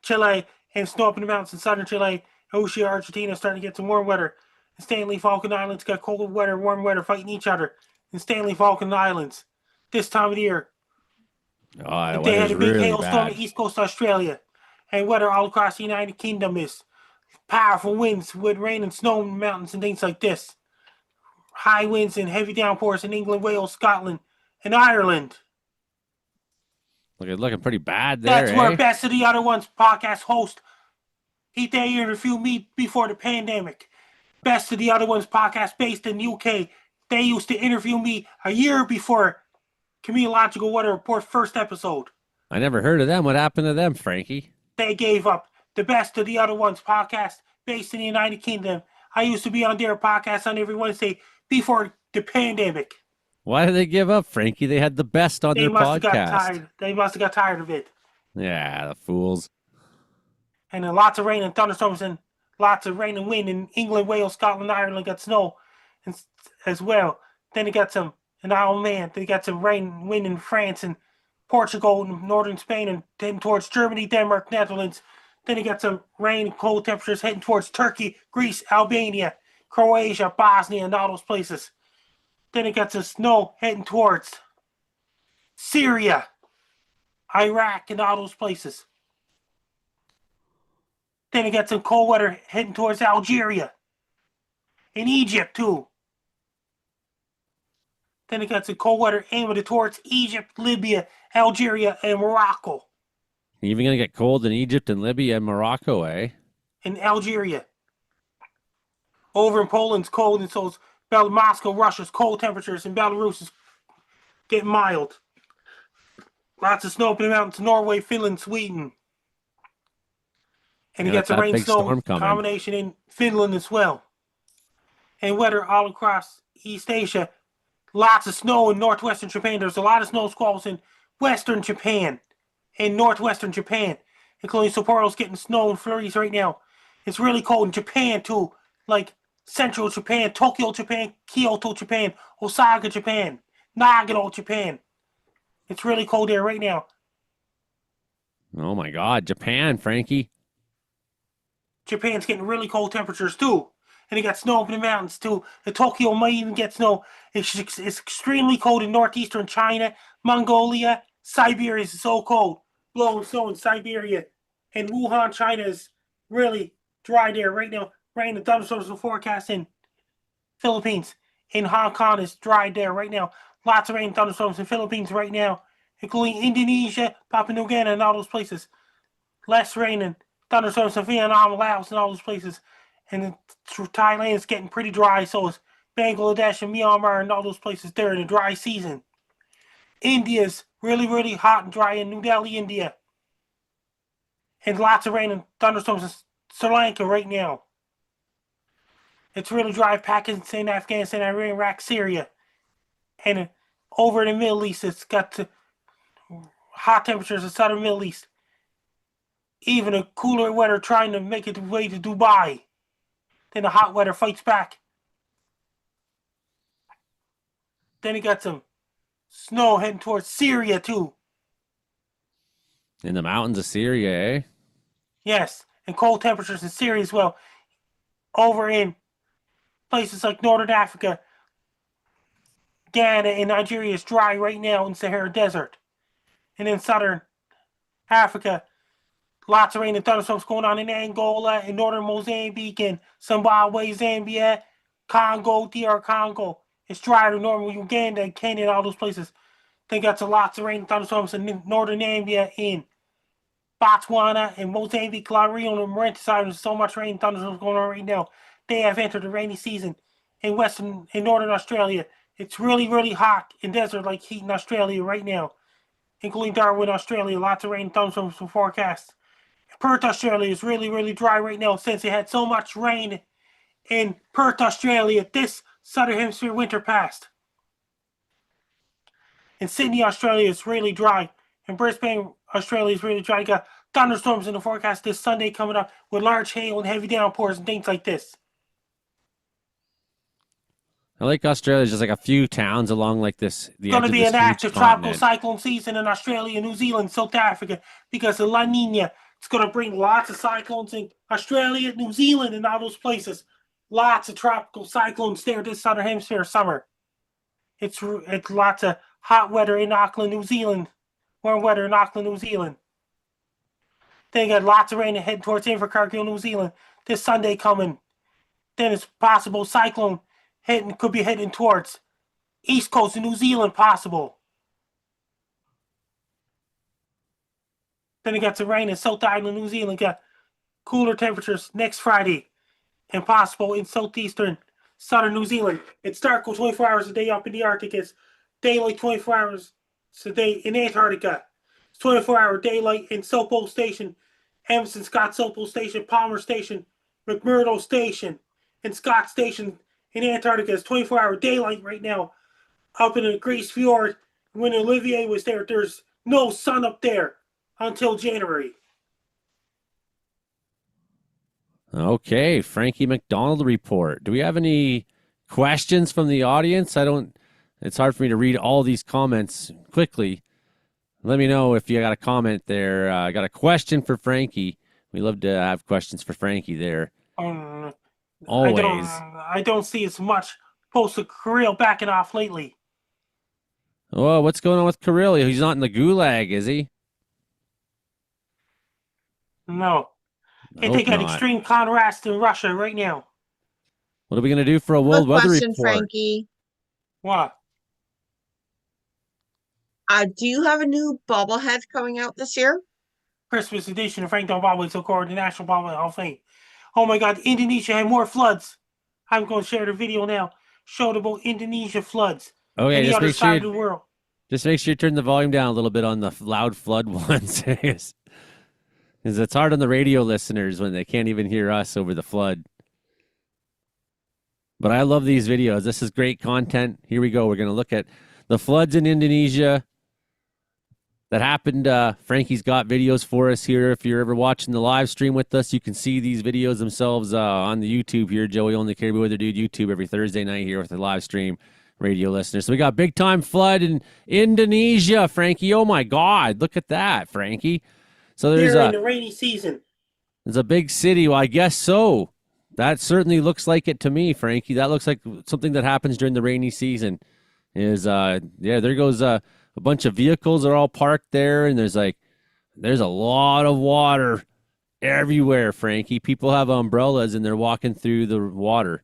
Chile and snow up in the mountains in southern Chile. Oceania, Argentina is starting to get some warm weather. And Stanley Falkland Islands got cold weather, warm weather fighting each other. In Stanley Falkland Islands this time of the year. Oh, they had a big really hailstorm bad. in East Coast Australia. And weather all across the United Kingdom is powerful winds with rain and snow in the mountains and things like this. High winds and heavy downpours in England, Wales, Scotland, and Ireland. Looking pretty bad there. That's where Best of the Other Ones podcast host they interviewed me before the pandemic. Best of the Other Ones podcast based in the UK. They used to interview me a year before Comedeorological Weather Report first episode. I never heard of them. What happened to them, Frankie? They gave up. The Best of the Other Ones podcast based in the United Kingdom. I used to be on their podcast on every Wednesday before the pandemic. Why did they give up, Frankie? They had the best on They their must have got podcast. tired. They must have got tired of it. Yeah, the fools. And then lots of rain and thunderstorms and lots of rain and wind in England, Wales, Scotland, Ireland got snow as well. Then they got some, and oh man, they got some rain and wind in France and Portugal and northern Spain and then towards Germany, Denmark, Netherlands. Then they got some rain and cold temperatures heading towards Turkey, Greece, Albania, Croatia, Bosnia, and all those places. Then it got some snow heading towards Syria, Iraq, and all those places. Then it got some cold weather heading towards Algeria and Egypt too. Then it got some cold weather aiming towards Egypt, Libya, Algeria, and Morocco. Even gonna get cold in Egypt and Libya and Morocco, eh? And Algeria. Over in Poland's cold, and so it's Moscow, Russia's cold temperatures, and Belarus is getting mild. Lots of snow up in the mountains, Norway, Finland, Sweden. And you got some that rain big snow storm coming. combination in Finland as well. And weather all across East Asia. Lots of snow in northwestern Japan. There's a lot of snow squalls in western Japan and northwestern Japan, including Sapporo's getting snow and flurries right now. It's really cold in Japan too, like central Japan, Tokyo, Japan, Kyoto, Japan, Osaka, Japan, Nagano, Japan. It's really cold there right now. Oh my God, Japan, Frankie. Japan's getting really cold temperatures too. And it got snow up in the mountains too. And Tokyo might even get snow. It's extremely cold in northeastern China, Mongolia, Siberia is so cold. Blowing snow in Siberia. And Wuhan, China is really dry there right now. Rain and thunderstorms are forecast in Philippines. In Hong Kong is dry there right now. Lots of rain and thunderstorms in Philippines right now, including Indonesia, Papua New Guinea, and all those places. Less rain and thunderstorms in Vietnam, Laos, and all those places. And Thailand is getting pretty dry, so is Bangladesh and Myanmar and all those places there in the dry season. India's really, really hot and dry in New Delhi, India. And lots of rain and thunderstorms in Sri Lanka right now. It's really dry in Pakistan, Afghanistan, Iran, Iraq, Syria. And over in the Middle East, it's got hot temperatures in the southern Middle East. Even a cooler weather trying to make its way to Dubai. Then the hot weather fights back. Then it got some snow heading towards Syria too. In the mountains of Syria, eh? Yes, and cold temperatures in Syria as well. Over in places like Northern Africa, Ghana, and Nigeria is dry right now in Sahara Desert. And in Southern Africa, lots of rain and thunderstorms going on in Angola, in northern Mozambique, and Zimbabwe, Zambia, Congo, DR Congo. It's drier than normal Uganda, Kenya, and all those places. They got lots of rain and thunderstorms in northern Zambia, in Botswana, and Mozambique, La Reunion, and Mauritius Islands. So much rain and thunderstorms going on right now. They have entered the rainy season in northern Australia. It's really, really hot in desert like heat in Australia right now, including Darwin, Australia. Lots of rain and thunderstorms forecast. Perth, Australia is really, really dry right now since it had so much rain in Perth, Australia. This Southern Hemisphere winter passed. In Sydney, Australia is really dry. In Brisbane, Australia is really dry. You got thunderstorms in the forecast this Sunday coming up with large hail and heavy downpours and things like this. I like Australia. Just like a few towns along like this. It's going to be an active tropical cyclone season in Australia, New Zealand, South Africa because of La Nina. It's going to bring lots of cyclones in Australia, New Zealand, and all those places. Lots of tropical cyclones there this Southern Hemisphere summer. It's lots of hot weather in Auckland, New Zealand. Warm weather in Auckland, New Zealand. Then you got lots of rain heading towards Invercargill, New Zealand. This Sunday coming. Then it's possible cyclone could be heading towards East Coast of New Zealand possible. Then you got some rain in South Island, New Zealand. Got cooler temperatures next Friday. And possible in southeastern southern New Zealand. It's dark 24 hours a day up in the Arctic. It's daylight 24 hours a day in Antarctica. It's 24-hour daylight in Sopo Station, Emerson, Scott Sopo Station, Palmer Station, McMurdo Station, and Scott Station in Antarctica. It's 24-hour daylight right now up in the Grace Fjord when Olivier was there. There's no sun up there until January. Okay, Frankie McDonald report. Do we have any questions from the audience? It's hard for me to read all these comments quickly. Let me know if you got a comment there. I got a question for Frankie. We love to have questions for Frankie there. Always. I don't see as much post of Kirill backing off lately. Oh, what's going on with Kirill? He's not in the gulag, is he? No. I Hey, hope they got not. extreme contrast in Russia right now. What are we going to do for a Good world weather question, report? Frankie. What? Do you have a new bobblehead coming out this year? Christmas edition of Frank Del Bobbleheads according to the National Bobblehead Hall of Fame. Oh my God, Indonesia had more floods. I'm going to share the video now. Showed about Indonesia floods. Okay, and the just other make sure side of the world. Just make sure you turn the volume down a little bit on the loud flood ones. Because it's hard on the radio listeners when they can't even hear us over the flood. But I love these videos. This is great content. Here we go. We're going to look at the floods in Indonesia that happened. Frankie's got videos for us here. If you're ever watching the live stream with us, you can see these videos themselves on the YouTube here. Joey Only Caribou Weather Dude YouTube every Thursday night here with the live stream. Radio listeners. So we got big time flood in Indonesia, Frankie. Oh my God. Look at that, Frankie. So They're in the rainy season. There's a big city. Well, I guess so. That certainly looks like it to me, Frankie. That looks like something that happens during the rainy season. There goes a bunch of vehicles are all parked there, and there's a lot of water everywhere, Frankie. People have umbrellas and they're walking through the water.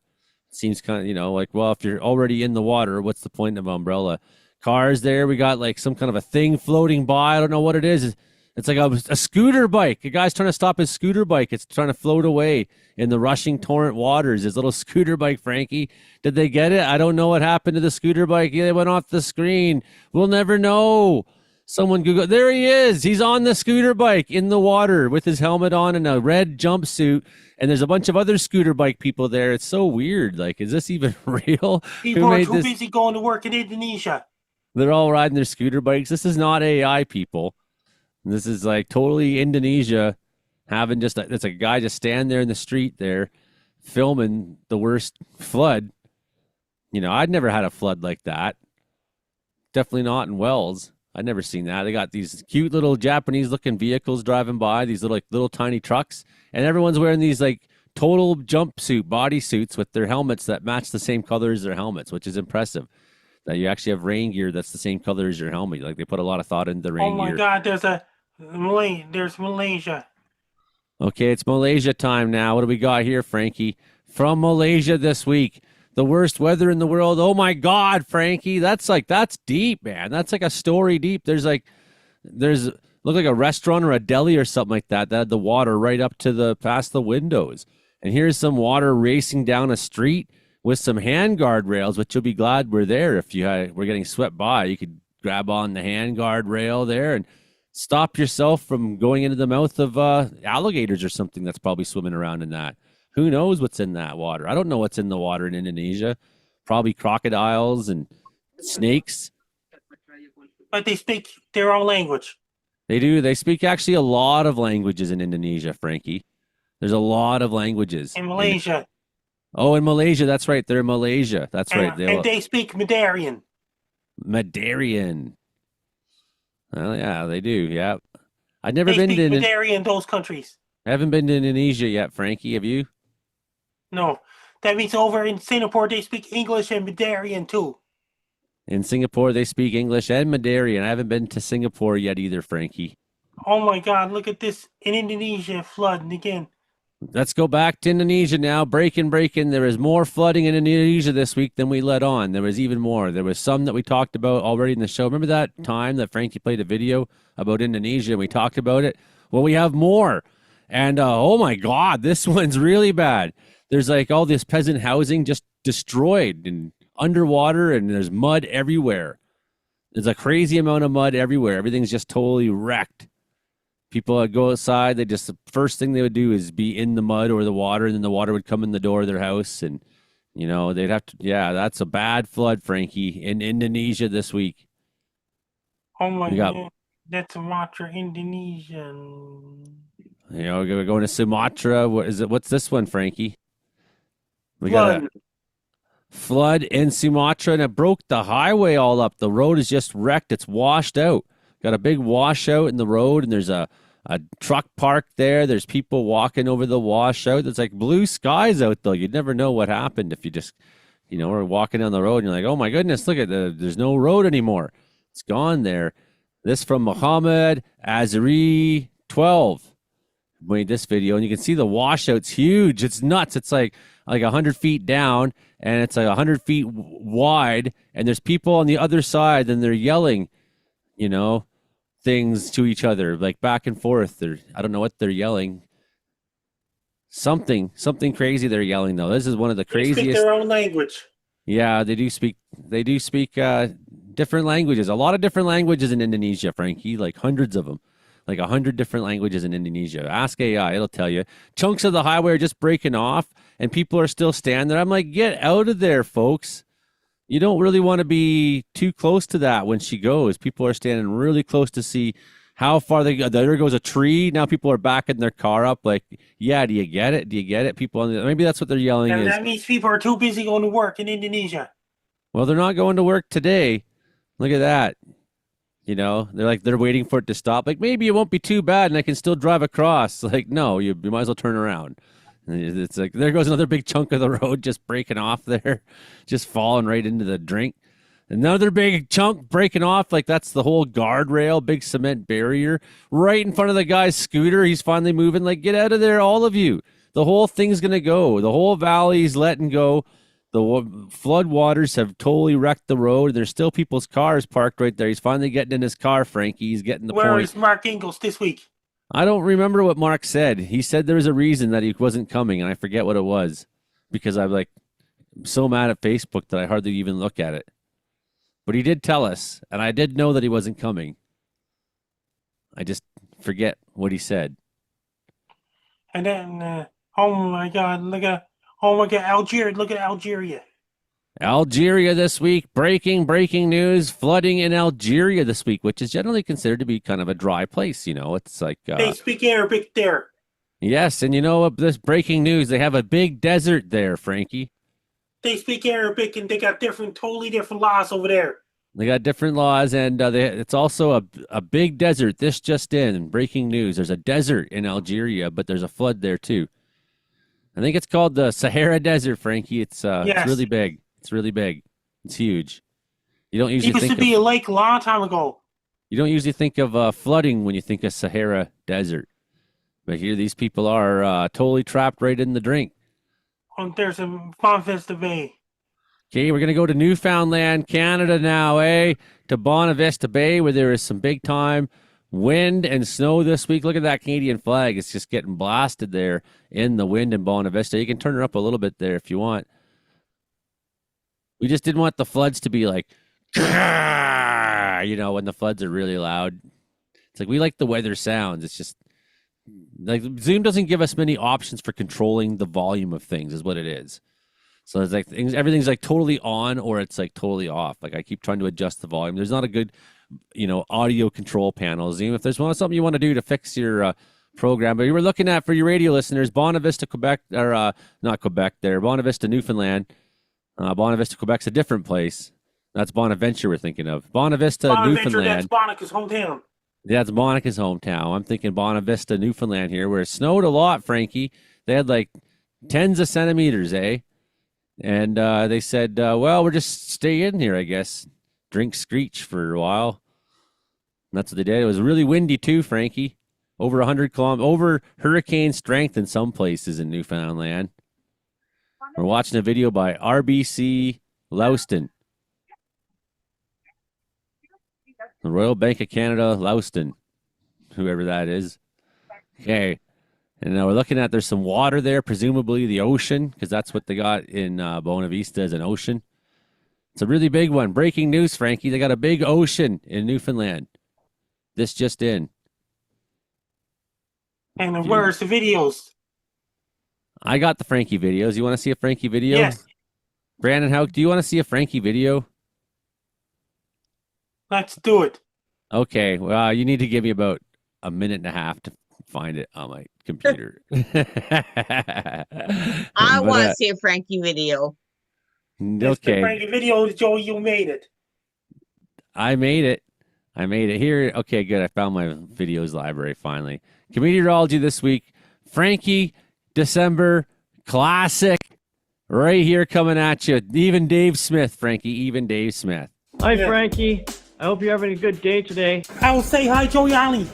Seems kind of, well, if you're already in the water, what's the point of umbrella? Cars there. We got like some kind of a thing floating by. I don't know what it is. It's like a scooter bike. A guy's trying to stop his scooter bike. It's trying to float away in the rushing torrent waters. His little scooter bike, Frankie. Did they get it? I don't know what happened to the scooter bike. Yeah, they went off the screen. We'll never know. Someone Google. There he is. He's on the scooter bike in the water with his helmet on and a red jumpsuit. And there's a bunch of other scooter bike people there. It's so weird. Like, is this even real? People are too busy going to work in Indonesia. They're all riding their scooter bikes. This is not AI, people. This is like totally Indonesia having it's a guy just standing there in the street there filming the worst flood. I'd never had a flood like that. Definitely not in Wells. I'd never seen that. They got these cute little Japanese looking vehicles driving by, these little tiny trucks, and everyone's wearing these like total jumpsuit bodysuits with their helmets that match the same color as their helmets, which is impressive. That you actually have rain gear that's the same color as your helmet. Like they put a lot of thought into the rain gear. Oh my God, there's Malaysia. Okay, it's Malaysia time now. What do we got here, Frankie? From Malaysia this week. The worst weather in the world. Oh my God, Frankie. That's deep, man. That's like a story deep. There's look like a restaurant or a deli or something like that had the water right up to past the windows. And here's some water racing down a street with some hand guard rails, which you'll be glad were there. If we're getting swept by, you could grab on the hand guard rail there and stop yourself from going into the mouth of alligators or something that's probably swimming around in that. Who knows what's in that water? I don't know what's in the water in Indonesia. Probably crocodiles and snakes. But they speak their own language. They do. They speak actually a lot of languages in Indonesia, Frankie. There's a lot of languages. In Malaysia. In Malaysia. That's right. They're in Malaysia. That's right. And they speak Mandarin. Mandarin. Well, yeah, they do. Yeah. I've never been to Mandarin in those countries. I haven't been to Indonesia yet, Frankie. Have you? No. That means over in Singapore, they speak English and Mandarin too. In Singapore, they speak English and Mandarin. I haven't been to Singapore yet either, Frankie. Oh my God, look at this in Indonesia flooding again. Let's go back to Indonesia now. Breaking. There is more flooding in Indonesia this week than we let on. There was even more. There was some that we talked about already in the show. Remember that time that Frankie played a video about Indonesia and we talked about it? Well, we have more. And oh my God, this one's really bad. There's like all this peasant housing just destroyed and underwater, and there's mud everywhere. There's a crazy amount of mud everywhere. Everything's just totally wrecked. People would go outside. The first thing they would do is be in the mud or the water, and then the water would come in the door of their house, and You know, they'd have to. Yeah, that's a bad flood, Frankie, in Indonesia this week. Oh my We got, God. That's Sumatra, Indonesia. you know, we're going to Sumatra. What is it? What's this one, Frankie? We got a Flood. flood in Sumatra, and it broke the highway all up. The road is just wrecked. It's washed out. Got a big washout in the road, and there's a truck parked there. There's people walking over the washout. There's like blue skies out, though. You'd never know what happened if you just, you know, were walking down the road and you're like, oh my goodness, look at there's no road anymore. It's gone there. This from Muhammad Azari 12 made this video, and you can see the washout's huge. It's nuts. It's like 100 feet down, and it's like 100 feet wide, and there's people on the other side, and they're yelling, you know, things to each other, like back and forth. I don't know what they're yelling. Something crazy they're yelling, though. This is one of the They craziest. speak their own language. Yeah, they do speak different languages. A lot of different languages in Indonesia, Frankie, like hundreds of them. Like 100 different languages in Indonesia. Ask AI, it'll tell you. Chunks of the highway are just breaking off, and people are still standing there. I'm like, get out of there, folks. You don't really want to be too close to that when she goes. People are standing really close to see how far they go. There goes a tree. Now people are backing their car up. Like, yeah, do you get it? Do you get it? People, maybe that's what they're yelling And is. that means people are too busy going to work in Indonesia. Well, they're not going to work today. Look at that. You know, they're waiting for it to stop. Like, maybe it won't be too bad and I can still drive across. Like, no, you might as well turn around. And it's like, there goes another big chunk of the road just breaking off there, just falling right into the drink. Another big chunk breaking off. Like, that's the whole guardrail, big cement barrier right in front of the guy's scooter. He's finally moving. Like, get out of there, all of you. The whole thing's going to go. The whole valley's letting go. The flood waters have totally wrecked the road. There's still people's cars parked right there. He's finally getting in his car, Frankie. He's getting the Where point. is Mark Ingles this week? I don't remember what Mark said. He said there was a reason that he wasn't coming, and I forget what it was because I'm like so mad at Facebook that I hardly even look at it. But he did tell us, and I did know that he wasn't coming. I just forget what he said. And then, oh my God, Algeria. Look at Algeria. Algeria this week, breaking news, flooding in Algeria this week, which is generally considered to be kind of a dry place. You know, it's like They speak Arabic there. yes, and you know what? This breaking news, they have a big desert there, Frankie. They speak Arabic and they got totally different laws over there. They got different laws, and it's also a big desert. This just in, breaking news. There's a desert in Algeria, but there's a flood there too. I think it's called the Sahara Desert, Frankie. It's really big. It's really big. It's huge. You don't It usually used to be a lake a long time ago. You don't usually think of flooding when you think of Sahara Desert, but here these people are totally trapped right in the drink. And there's a Bonavista Bay. Okay, we're going to go to Newfoundland, Canada now, to Bonavista Bay, where there is some big-time wind and snow this week. Look at that Canadian flag. It's just getting blasted there in the wind in Bonavista. You can turn her up a little bit there if you want. We just didn't want the floods to be like, you know, when the floods are really loud. It's like we like the weather sounds. It's just like Zoom doesn't give us many options for controlling the volume of things is what it is. So it's like everything's like totally on or it's like totally off. Like I keep trying to adjust the volume. There's not a good, you know, audio control panel. Zoom, if there's something you want to do to fix your program, but you were looking at for your radio listeners, Bonavista, Quebec, or not Quebec there, Bonavista, Newfoundland. Bonavista, Quebec's a different place. That's Bonaventure we're thinking of. Bonavista, Newfoundland. That's Monica's hometown. That's Monica's hometown. I'm thinking Bonavista, Newfoundland here, where it snowed a lot, Frankie. They had like tens of centimeters, And they said, well, we're just stay in here, I guess. Drink screech for a while. And that's what they did. It was really windy too, Frankie. Over 100 kilometers, over hurricane strength in some places in Newfoundland. We're watching a video by RBC Louston. The Royal Bank of Canada, Louston. Whoever that is. Okay. And now we're looking at, there's some water there, presumably the ocean, because that's what they got in Bonavista is an ocean. It's a really big one. Breaking news, Frankie. They got a big ocean in Newfoundland. This just in. And where's the videos? I got the Frankie videos. You want to see a Frankie video? Yes. Brandon, how do you want to see a Frankie video? Let's do it. Okay, well, you need to give me about a minute and a half to find it on my computer. I But, want to see a Frankie video. It's the okay, Frankie video, Joe. You made it. I made it. Here. Okay, good. I found my videos library finally. Comedeorology this week. Frankie, December classic, right here coming at you. Even Dave Smith, Frankie. Even Dave Smith. Hi, Yeah. Frankie. I hope you're having a good day today. I will say hi, Joey Ollie.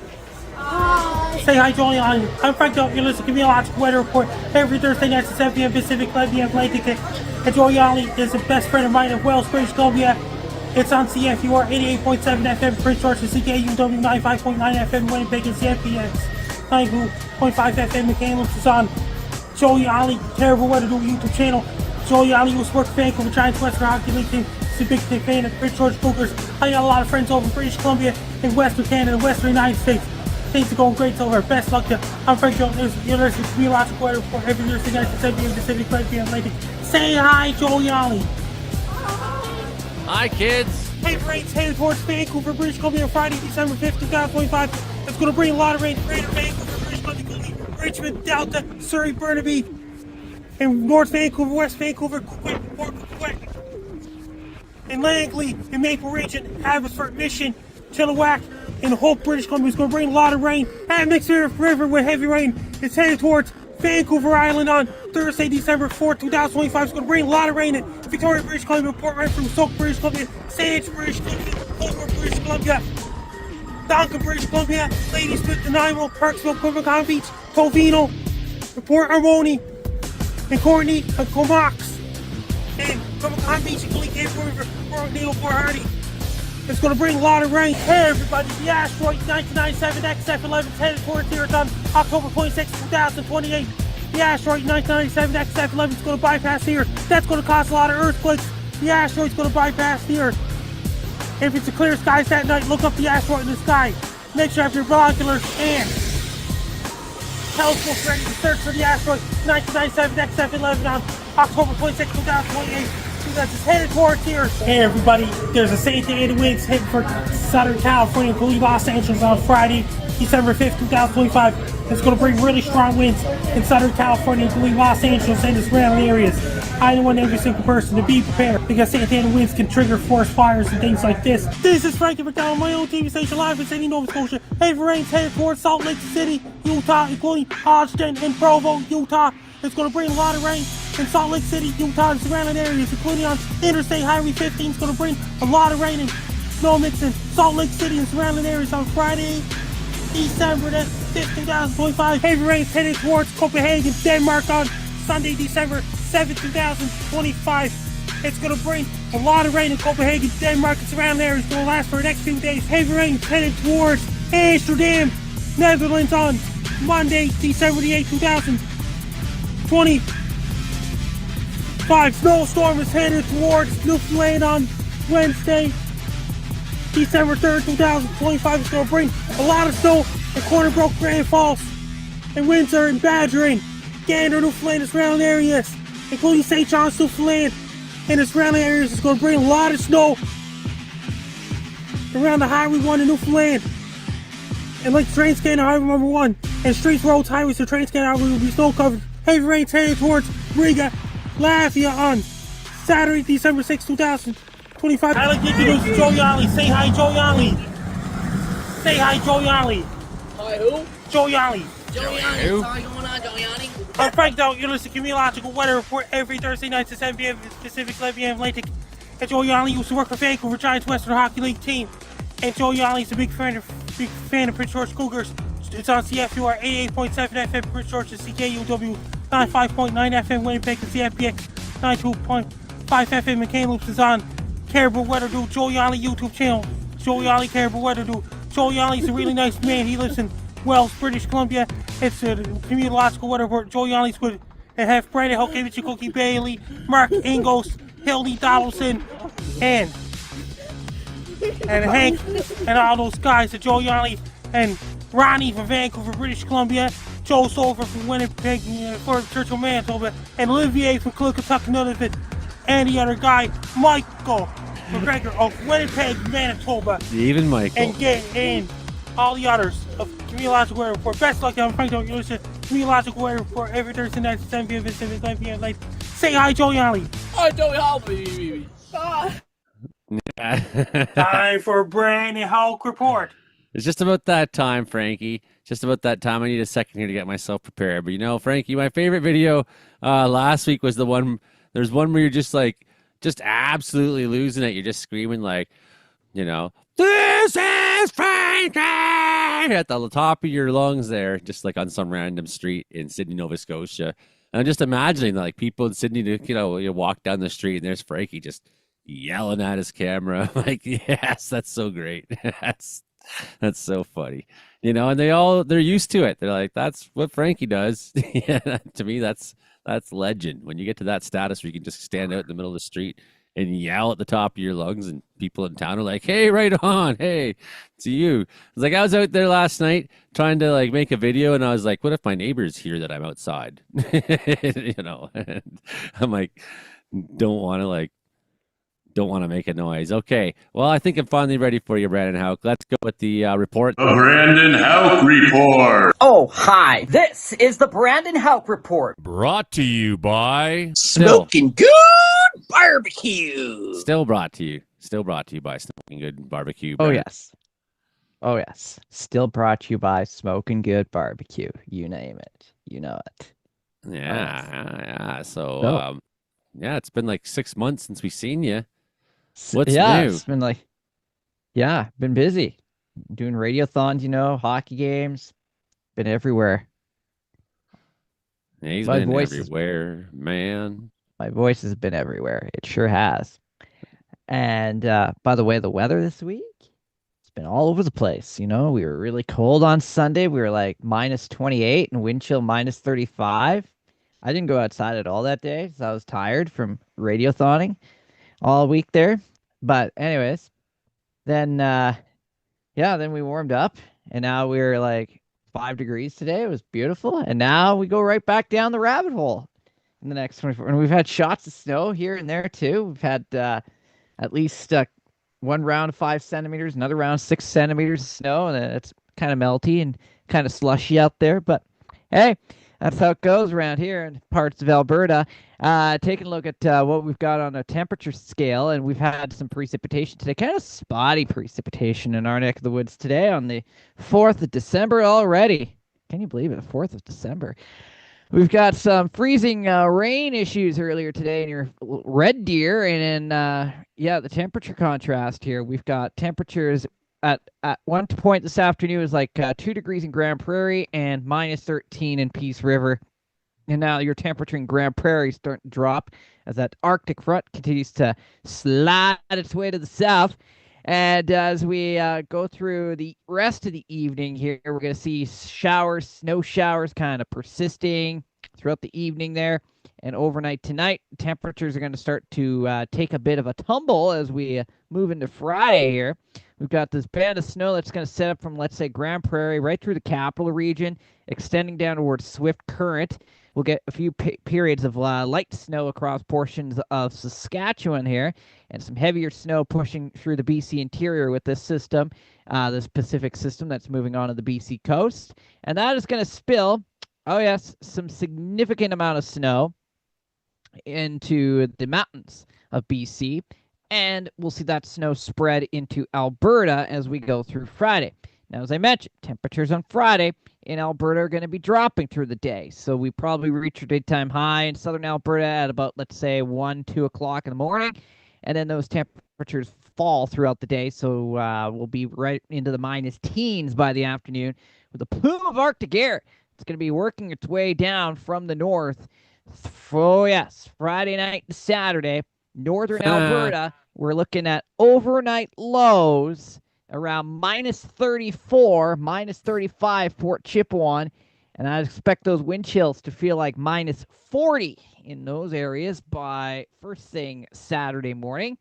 Say hi, Joey Ollie. I'm Frank. You're listening to Comedeorology Weather Report every Thursday night at 7 p.m. Pacific, 11 p.m. Atlantic. And Joey Ollie is the best friend of mine of Wells, British Columbia. It's on CFUR 88.7 FM, Prince George, and CKUW 95.9 FM, Winnipeg, and CFPX 92.5 FM, McCandless is on Joey Ollie, Terrible Weather Do YouTube channel. Joey Ollie was working for Vancouver Giants, Western Hockey League team. He's a big fan of Prince George Cougars. I got a lot of friends over in British Columbia, in Western Canada, Western United States. Things are going great so far. Best luck to you. I'm Frank Jones. You're listening to Comedeorology Weather Report every Thursday night at 7 p.m. Pacific, 5 p.m. Atlantic. Say hi, Joey Ollie. Hi, kids. Heavy rain's headed towards Vancouver, British Columbia on Friday, December 5th, 2025. It's going to bring a lot of rain to Greater Vancouver, British Columbia, Richmond, Delta, Surrey, Burnaby, and North Vancouver, West Vancouver, Quebec, Port Quebec, and Langley, and Maple Region, Abbotsford, Mission, Chilliwack, and Hope, British Columbia. It's going to bring a lot of rain. At Mixer River with heavy rain, it's headed towards Vancouver Island on Thursday, December 4th, 2025. It's going to bring a lot of rain in Victoria, British Columbia, Port Renfrew, Sauk, British Columbia, Sage, British Columbia, Clover, British Columbia, Donkin, British Columbia, Ladysmith, Nanaimo, Parksville, Quebec Beach, Tovino, Port Harmony, and Courtney, and Comox, and Quebec Beach, and Cape River, Port Neil, Port Hardy. It's going to bring a lot of rain. Hey everybody, the asteroid 1997 XF11 is headed towards here on October 26, 2028. The asteroid 1997 XF11 is going to bypass here. That's going to cause a lot of earthquakes. The asteroid's going to bypass here. If it's a clear skies that night, look up the asteroid in the sky. Make sure you have your binoculars and telescopes ready to search for the asteroid 1997 XF11 on October 26, 2028. Because it's headed towards here. Hey everybody, there's a Santa Ana winds hitting for Southern California, including Los Angeles on Friday, December 5th, 2025. It's going to bring really strong winds in Southern California, including Los Angeles and its surrounding areas. I want every single person to be prepared because Santa Ana winds can trigger forest fires and things like this. This is Frankie McDonald, my own TV station live in Sydney, Nova Scotia. Heavy rains headed towards Salt Lake City, Utah, including Hodgson and Provo, Utah. It's going to bring a lot of rain in Salt Lake City, Utah, and surrounding areas, including on Interstate Highway 15. It's going to bring a lot of rain and snow mix in Salt Lake City and surrounding areas on Friday, December 5th, 2025. Heavy rains headed towards Copenhagen, Denmark on Sunday, December 7th, 2025. It's going to bring a lot of rain in Copenhagen, Denmark, and surrounding areas. It's going to last for the next few days. Heavy rains headed towards Amsterdam, Netherlands on Monday, December 8th, 2025. Snowstorm is headed towards Newfoundland on Wednesday, December 3rd, 2025. It's going to bring a lot of snow in Corner Brook, Grand Falls, and Windsor and Badgering, Gander, Newfoundland, and surrounding areas, including St. John's, Newfoundland, and the surrounding areas. It's going to bring a lot of snow around the Highway 1 in Newfoundland, and like train scanner Highway number 1, and streets, roads, highways, the train scanner highway will be snow covered. Heavy rains headed towards Riga, Latvia on Saturday, December 6, 2025. I'd like to introduce Joey Ollie. Say hi, Joey Ollie. Say hi, Joey Ollie. Hi, who? Joey Ollie. Joey Yanni. What's going on, Joey Yanni? I'm Frank Dow. You're listening to Comedeorological Weather Report every Thursday night at 7 p.m. Pacific, 11 p.m. Atlantic. And Joey Ollie used to work for Vancouver Giants Western Hockey League team. And Joey Ollie's a big fan of Prince George Cougars. It's on CFUR 88.7 FM, Prince George, and CKUW 95.9 FM, Winnipeg, and CFPX 92.5 FM. McCandless is on Terrible Weather Do, Joey Ollie YouTube channel. Joey Ollie, Terrible Weather Do. Joey Ollie's a really nice man. He lives in Wells, British Columbia. It's a Comedeorological Weather Report. Joey Ollie's with and have Brandon Hokevich, Cookie Bailey, Mark Ingos, Hildy Donaldson, and Hank, and all those guys. Joey Ollie and Ronnie from Vancouver, British Columbia, Joe Solver from Winnipeg, for Churchill, Manitoba, and Olivier from Clickatuck, Nunavut, and the other guy, Michael McGregor of Winnipeg, Manitoba, Even Michael. and get in all the others of Comedeological Weather Report. Best luck, I'm Frank. Don't you listen? Comedeological Weather Report every Thursday night at 7 p.m. Pacific, 9 p.m. Night. Say hi, Giuliani. I don't help me. Time for Brandon Hulk Report. It's just about that time, Frankie. Just about that time. I need a second here to get myself prepared. But you know, Frankie, my favorite video last week was the one. There's one where you're just absolutely losing it. You're just screaming like, you know, this is Frankie at the top of your lungs there, just like on some random street in Sydney, Nova Scotia. And I'm just imagining like people in Sydney, you walk down the street and there's Frankie just yelling at his camera. I'm like, yes, that's so great. That's so funny, and they're used to it. They're like, that's what Frankie does. Yeah, to me, that's legend. When you get to that status where you can just stand out in the middle of the street and yell at the top of your lungs, and people in town are like, hey, right on, hey, it's you. It's like I was out there last night trying to like make a video, and I was like, what if my neighbors hear that I'm outside? And I'm like, don't want to make a noise. Okay. Well, I think I'm finally ready for you, Brandon Hauk. Let's go with the report. The Brandon Hauk Report. Oh, hi. This is the Brandon Hauk Report. Brought to you by Smoking good barbecue. Still brought to you by Smoking Good Barbecue. Oh, Brandon. yes. Oh, yes. Still brought to you by Smoking Good Barbecue. You name it. You know it. Yeah. So, yeah, it's been like 6 months since we've seen you. What's new? new? It's been been busy. Doing radiothons, hockey games. Been everywhere. Yeah, he's My been voice everywhere, man. My voice has been everywhere. It sure has. And by the way, the weather this week, it's been all over the place. We were really cold on Sunday. We were like minus 28 and wind chill minus 35. I didn't go outside at all that day because I was tired from radiothoning all week there. But anyways, then then we warmed up, and now we're like 5 degrees today. It was beautiful. And now we go right back down the rabbit hole in the next 24. And we've had shots of snow here and there too. We've had at least one round of 5 centimeters, another round 6 centimeters of snow, and it's kind of melty and kind of slushy out there. But hey, that's how it goes around here in parts of Alberta. Taking a look at what we've got on a temperature scale, and we've had some precipitation today, kind of spotty precipitation in our neck of the woods today on the 4th of December already. Can you believe it? 4th of December. We've got some freezing rain issues earlier today near Red Deer, and then, the temperature contrast here. We've got temperatures at one point this afternoon is like 2 degrees in Grand Prairie and minus 13 in Peace River. And now your temperature in Grand Prairie is starting to drop as that Arctic front continues to slide its way to the south. And as we go through the rest of the evening here, we're going to see showers, snow showers kind of persisting throughout the evening there. And overnight tonight, temperatures are going to start to take a bit of a tumble as we move into Friday here. We've got this band of snow that's going to set up from, let's say, Grand Prairie right through the capital region, extending down towards Swift Current. We'll get a few periods of light snow across portions of Saskatchewan here, and some heavier snow pushing through the BC interior with this system, this Pacific system that's moving on to the BC coast. And that is going to spill, some significant amount of snow into the mountains of BC, and we'll see that snow spread into Alberta as we go through Friday. Now, as I mentioned, temperatures on Friday in Alberta are going to be dropping through the day, so we probably reach our daytime high in southern Alberta at about, let's say, 1, 2 o'clock in the morning, and then those temperatures fall throughout the day, so we'll be right into the minus teens by the afternoon with a plume of Arctic air. It's going to be working its way down from the north. Oh, yes, Friday night to Saturday, northern Alberta, we're looking at overnight lows around minus 34, minus 35 Fort Chipewyan, and I expect those wind chills to feel like minus 40 in those areas by first thing Saturday morning.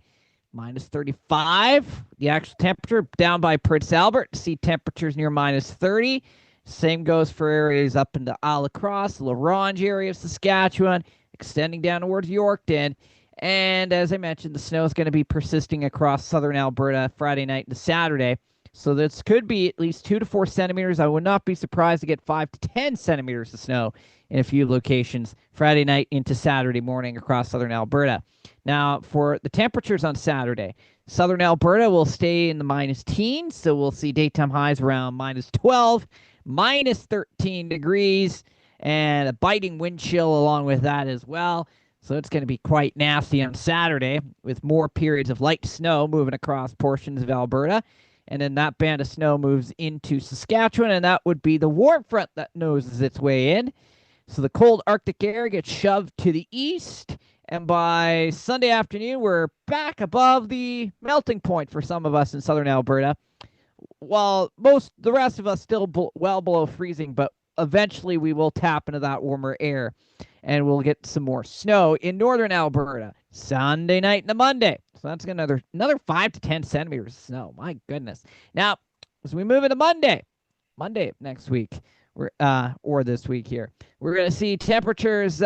Minus 35, the actual temperature down by Prince Albert, see temperatures near minus 30. Same goes for areas up into Isle La Crosse, La Ronge area of Saskatchewan, extending down towards Yorkton. And as I mentioned, the snow is going to be persisting across southern Alberta Friday night into Saturday. So this could be at least 2 to 4 centimeters. I would not be surprised to get 5 to 10 centimeters of snow in a few locations Friday night into Saturday morning across southern Alberta. Now, for the temperatures on Saturday, southern Alberta will stay in the minus teens, so we'll see daytime highs around minus 12, minus 13 degrees, and a biting wind chill along with that as well. So it's going to be quite nasty on Saturday with more periods of light snow moving across portions of Alberta. And then that band of snow moves into Saskatchewan, and that would be the warm front that noses its way in. So the cold Arctic air gets shoved to the east, and by Sunday afternoon, we're back above the melting point for some of us in southern Alberta, while the rest of us still well below freezing, but eventually we will tap into that warmer air, and we'll get some more snow in northern Alberta Sunday night and Monday. So that's another 5 to 10 centimeters of snow. My goodness. Now, as we move into Monday next week, or this week here, we're going to see temperatures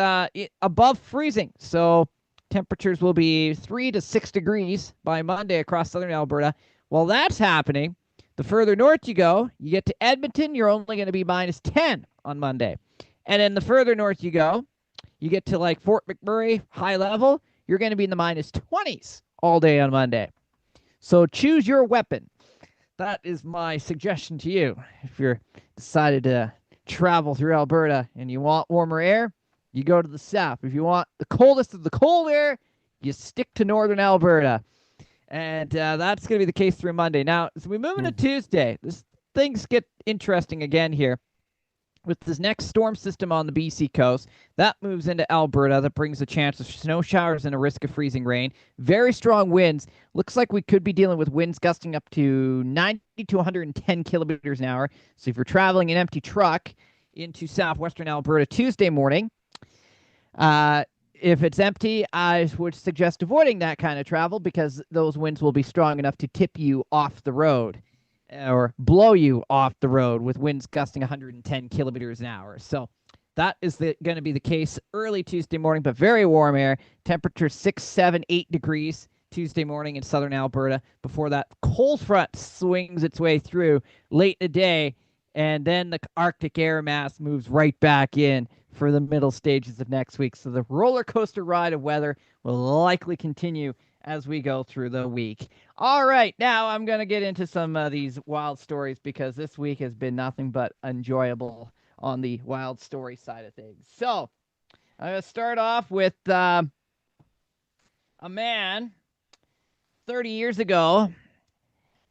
above freezing. So temperatures will be 3 to 6 degrees by Monday across southern Alberta. While that's happening, the further north you go, you get to Edmonton, you're only going to be minus 10 on Monday. And then the further north you go, you get to like Fort McMurray, high level, you're going to be in the minus 20s all day on Monday. So choose your weapon. That is my suggestion to you. If you're decided to travel through Alberta and you want warmer air, you go to the south. If you want the coldest of the cold air, you stick to northern Alberta. And that's going to be the case through Monday. Now, as we move into Tuesday, things get interesting again here. With this next storm system on the BC coast, that moves into Alberta. That brings a chance of snow showers and a risk of freezing rain. Very strong winds. Looks like we could be dealing with winds gusting up to 90 to 110 kilometers an hour. So if you're traveling an empty truck into southwestern Alberta Tuesday morning, if it's empty, I would suggest avoiding that kind of travel because those winds will be strong enough to tip you off the road or blow you off the road with winds gusting 110 kilometers an hour. So that is going to be the case early Tuesday morning, but very warm air. Temperature 6, 7, 8 degrees Tuesday morning in southern Alberta before that cold front swings its way through late in the day, and then the Arctic air mass moves right back in for the middle stages of next week. So the roller coaster ride of weather will likely continue as we go through the week. All right, now I'm going to get into some of these wild stories because this week has been nothing but enjoyable on the wild story side of things. So I'm going to start off with a man 30 years ago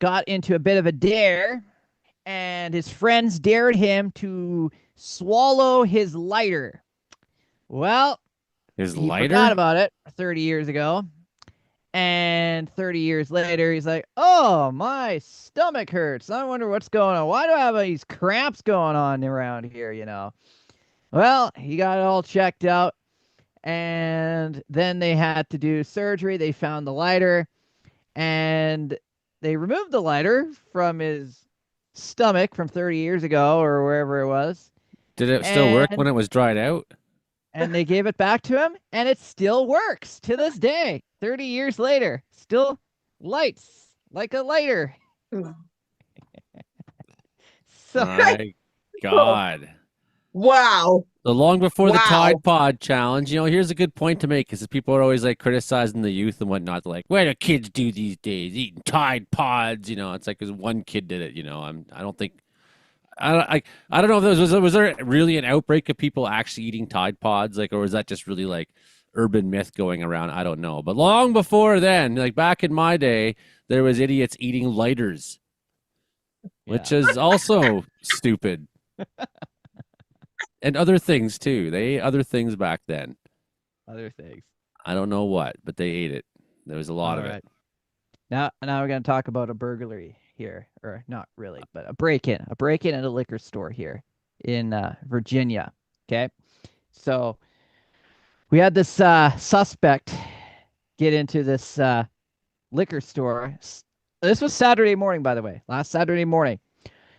got into a bit of a dare, and his friends dared him to swallow his lighter. Well, he forgot about it 30 years ago. And 30 years later, he's like, oh, my stomach hurts. I wonder what's going on. Why do I have these cramps going on around here, you know? Well, he got it all checked out. And then they had to do surgery. They found the lighter. And they removed the lighter from his stomach from 30 years ago or wherever it was. Did it still work when it was dried out? And they gave it back to him, and it still works to this day. 30 years later, still lights like a lighter. So, my God. Wow. So long before the Tide Pod challenge, you know, here's a good point to make because people are always like criticizing the youth and whatnot. They're like, what do kids do these days? Eating Tide Pods, you know? It's like because one kid did it, you know. I don't think. I don't know if was there really an outbreak of people actually eating Tide Pods, like, or was that just really like urban myth going around? I don't know. But long before then, like back in my day, there was idiots eating lighters, which is also stupid, and other things too. They ate other things back then. Other things. I don't know what, but they ate it. There was a lot of it. Now we're going to talk about a burglary here, or not really, but a break-in at a liquor store here in Virginia. Okay, so we had this suspect get into this liquor store. This was Saturday morning, by the way, last Saturday morning.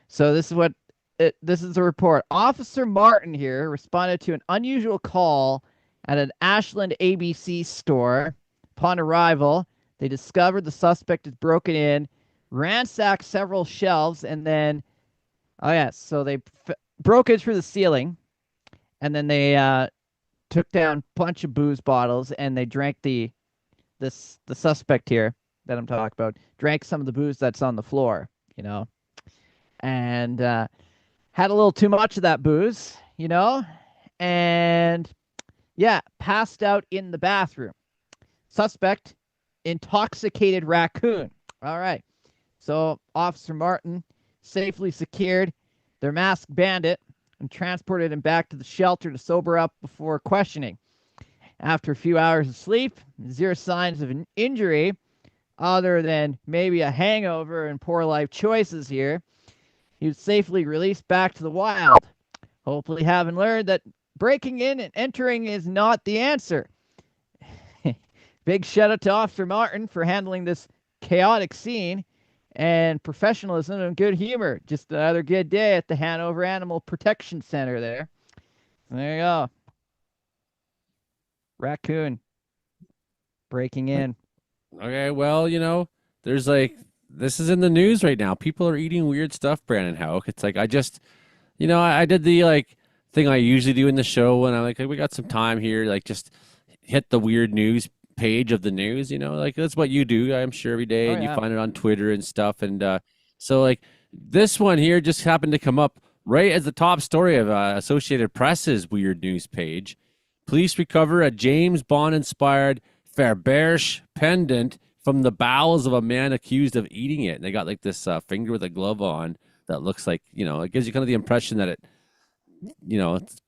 So this is the report. Officer Martin here responded to an unusual call at an Ashland ABC store Upon arrival, they discovered the suspect had broken in, ransacked several shelves, and then, so they broke in through the ceiling, and then they took down a bunch of booze bottles, and they drank the suspect here that I'm talking about drank some of the booze that's on the floor, and had a little too much of that booze, and passed out in the bathroom. Suspect, intoxicated raccoon. All right. So Officer Martin safely secured their masked bandit and transported him back to the shelter to sober up before questioning. After a few hours of sleep, zero signs of an injury other than maybe a hangover and poor life choices here, he was safely released back to the wild, hopefully having learned that breaking in and entering is not the answer. Big shout out to Officer Martin for handling this chaotic scene and professionalism and good humor. Just another good day at the Hanover Animal Protection Center there. There you go. Raccoon breaking in. Okay, well, there's this is in the news right now. People are eating weird stuff, Brandon Houck. It's like I just, I did the thing I usually do in the show when I'm like, we got some time here, just hit the weird news page of the news, that's what you do, I'm sure, every day, and you find it on Twitter and stuff. And so this one here just happened to come up right as the top story of Associated Press's weird news page. Police recover a James Bond-inspired Faberge pendant from the bowels of a man accused of eating it. And they got this finger with a glove on that looks like, it gives you kind of the impression that it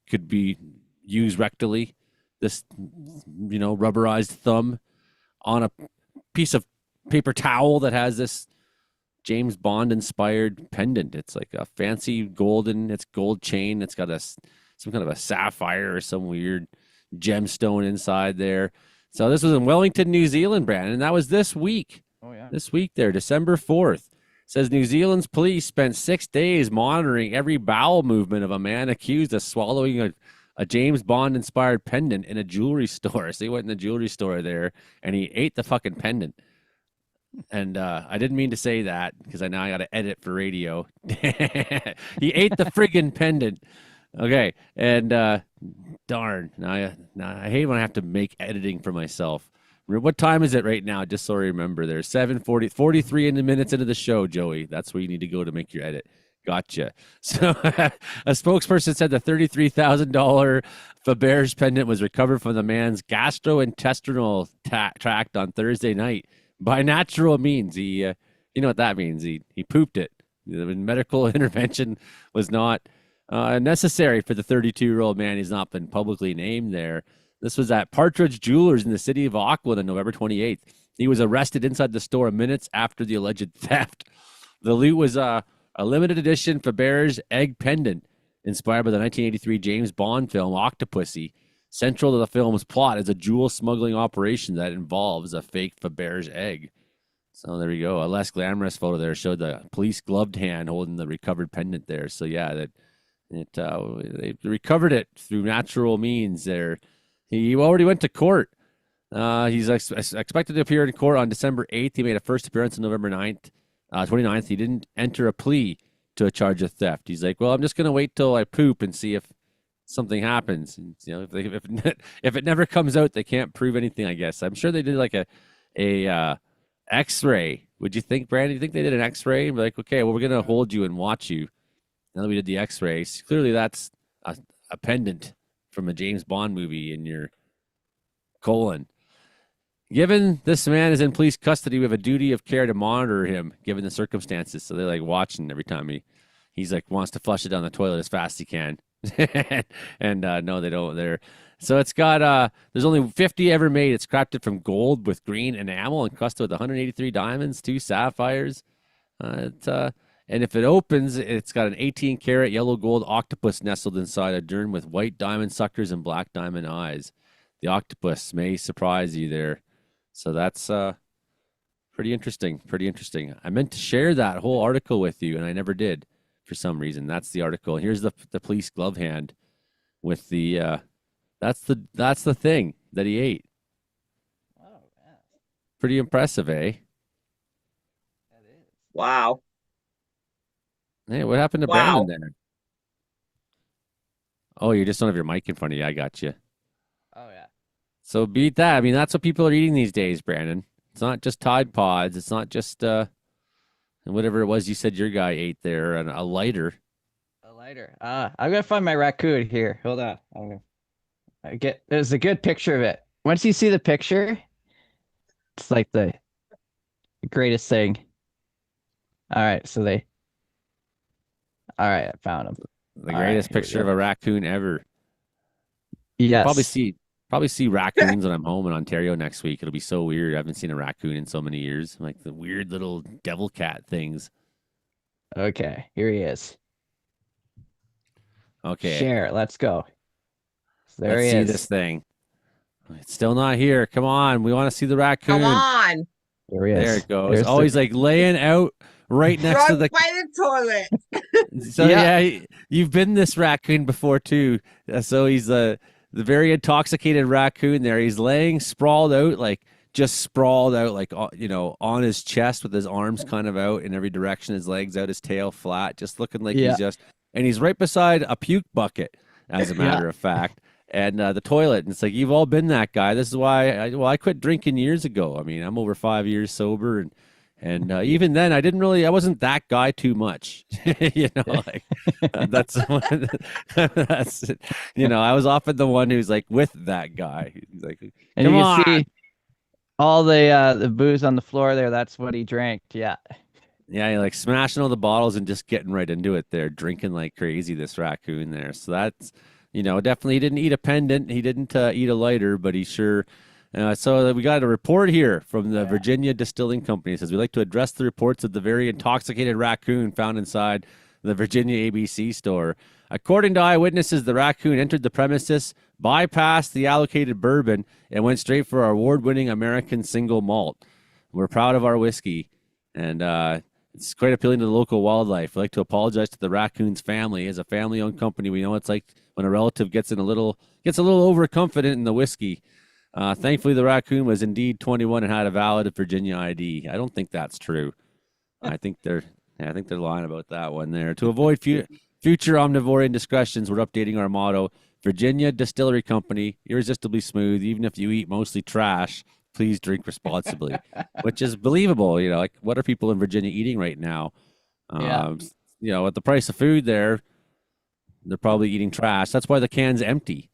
could be used rectally. This, rubberized thumb on a piece of paper towel that has this James Bond-inspired pendant. It's like a fancy gold chain. It's got some kind of a sapphire or some weird gemstone inside there. So this was in Wellington, New Zealand, Brandon, and that was this week. Oh, yeah. This week there, December 4th. Says New Zealand's police spent 6 days monitoring every bowel movement of a man accused of swallowing a James Bond-inspired pendant in a jewelry store. So he went in the jewelry store there, and he ate the fucking pendant. And I didn't mean to say that, because I got to edit for radio. He ate the friggin' pendant. Okay, and darn. Now I hate when I have to make editing for myself. What time is it right now? Just so I remember. There's 43 minutes into the show, Joey. That's where you need to go to make your edit. Gotcha. So a spokesperson said the $33,000 Faberge pendant was recovered from the man's gastrointestinal tract on Thursday night by natural means. He, you know what that means. He pooped it. Medical intervention was not necessary for the 32-year-old man. He's not been publicly named there. This was at Partridge Jewelers in the city of Auckland on November 28th. He was arrested inside the store minutes after the alleged theft. The loot was a limited edition Faberge egg pendant inspired by the 1983 James Bond film Octopussy. Central to the film's plot is a jewel smuggling operation that involves a fake Faberge egg. So there you go. A less glamorous photo there showed the police gloved hand holding the recovered pendant there. So yeah, they recovered it through natural means there. He already went to court. He's expected to appear in court on December 8th. He made a first appearance on November 29th. He didn't enter a plea to a charge of theft. He's like, well, I'm just going to wait till I poop and see if something happens. And, if it never comes out, they can't prove anything, I guess. I'm sure they did like a X-ray. Would you think, Brandon? You think they did an X-ray? And be like, okay, well, we're going to hold you and watch you. Now that we did the X-rays, clearly that's a pendant from a James Bond movie in your colon. Given this man is in police custody, we have a duty of care to monitor him, given the circumstances. So they're watching every time he's wants to flush it down the toilet as fast as he can. And no, they don't. So it's got there's only 50 ever made. It's crafted from gold with green enamel and crusted with 183 diamonds, 2 sapphires. And if it opens, it's got an 18-karat yellow gold octopus nestled inside a dern with white diamond suckers and black diamond eyes. The octopus may surprise you there. So that's pretty interesting. Pretty interesting. I meant to share that whole article with you, and I never did for some reason. That's the article. Here's the police glove hand with the that's the thing that he ate. Oh, yeah. Pretty impressive, eh? Wow. Hey, what happened to Brandon Wow. there? Oh, you just don't have your mic in front of you. I got you. Oh yeah. So beat that. I mean, that's what people are eating these days, Brandon. It's not just Tide Pods. It's not just whatever it was you said your guy ate there, and a lighter. A lighter. I'm gonna find my raccoon here. Hold on. There's a good picture of it. Once you see the picture, it's like the greatest thing. All right, all right, I found him. The All greatest right, here we picture of go. a raccoon ever. Yes. Probably see raccoons when I'm home in Ontario next week. It'll be so weird. I haven't seen a raccoon in so many years. Like the weird little devil cat things. Okay, here he is. Okay, Share. Let's go. So there let's he see is. this thing. It's still not here. Come on, we want to see the raccoon. Come on. There he There is. it goes. There's Oh, he's like laying out right next to Run the. by the toilet. So Yeah. yeah, you've been this raccoon before too. So he's the very intoxicated raccoon there. He's laying sprawled out, like just sprawled out, like on his chest with his arms kind of out in every direction, his legs out, his tail flat, just looking like Yeah. he's just. And he's right beside a puke bucket, as a Yeah. matter of fact, and the toilet. And it's like you've all been that guy. This is why I quit drinking years ago. I mean, I'm over 5 years sober, and even then, I wasn't that guy too much, like that's, that's, I was often the one who's like with that guy. He's like, And come you on. can see all the booze on the floor there. That's what he drank. Yeah. Yeah, he like smashing all the bottles and just getting right into it there, drinking like crazy, this raccoon there. So that's, definitely he didn't eat a pendant. He didn't eat a lighter, but he sure. So we got a report here from the Virginia Distilling Company. It says we'd like to address the reports of the very intoxicated raccoon found inside the Virginia ABC store. According to eyewitnesses, the raccoon entered the premises, bypassed the allocated bourbon, and went straight for our award-winning American single malt. We're proud of our whiskey, and it's quite appealing to the local wildlife. We'd like to apologize to the raccoon's family. As a family-owned company, we know it's like when a relative gets a little overconfident in the whiskey. Thankfully, the raccoon was indeed 21 and had a valid Virginia ID. I don't think that's true. I think they're lying about that one there. To avoid future omnivore indiscretions, we're updating our motto: Virginia Distillery Company, irresistibly smooth. Even if you eat mostly trash, please drink responsibly. Which is believable. Like what are people in Virginia eating right now? Yeah. At the price of food there, they're probably eating trash. That's why the can's empty.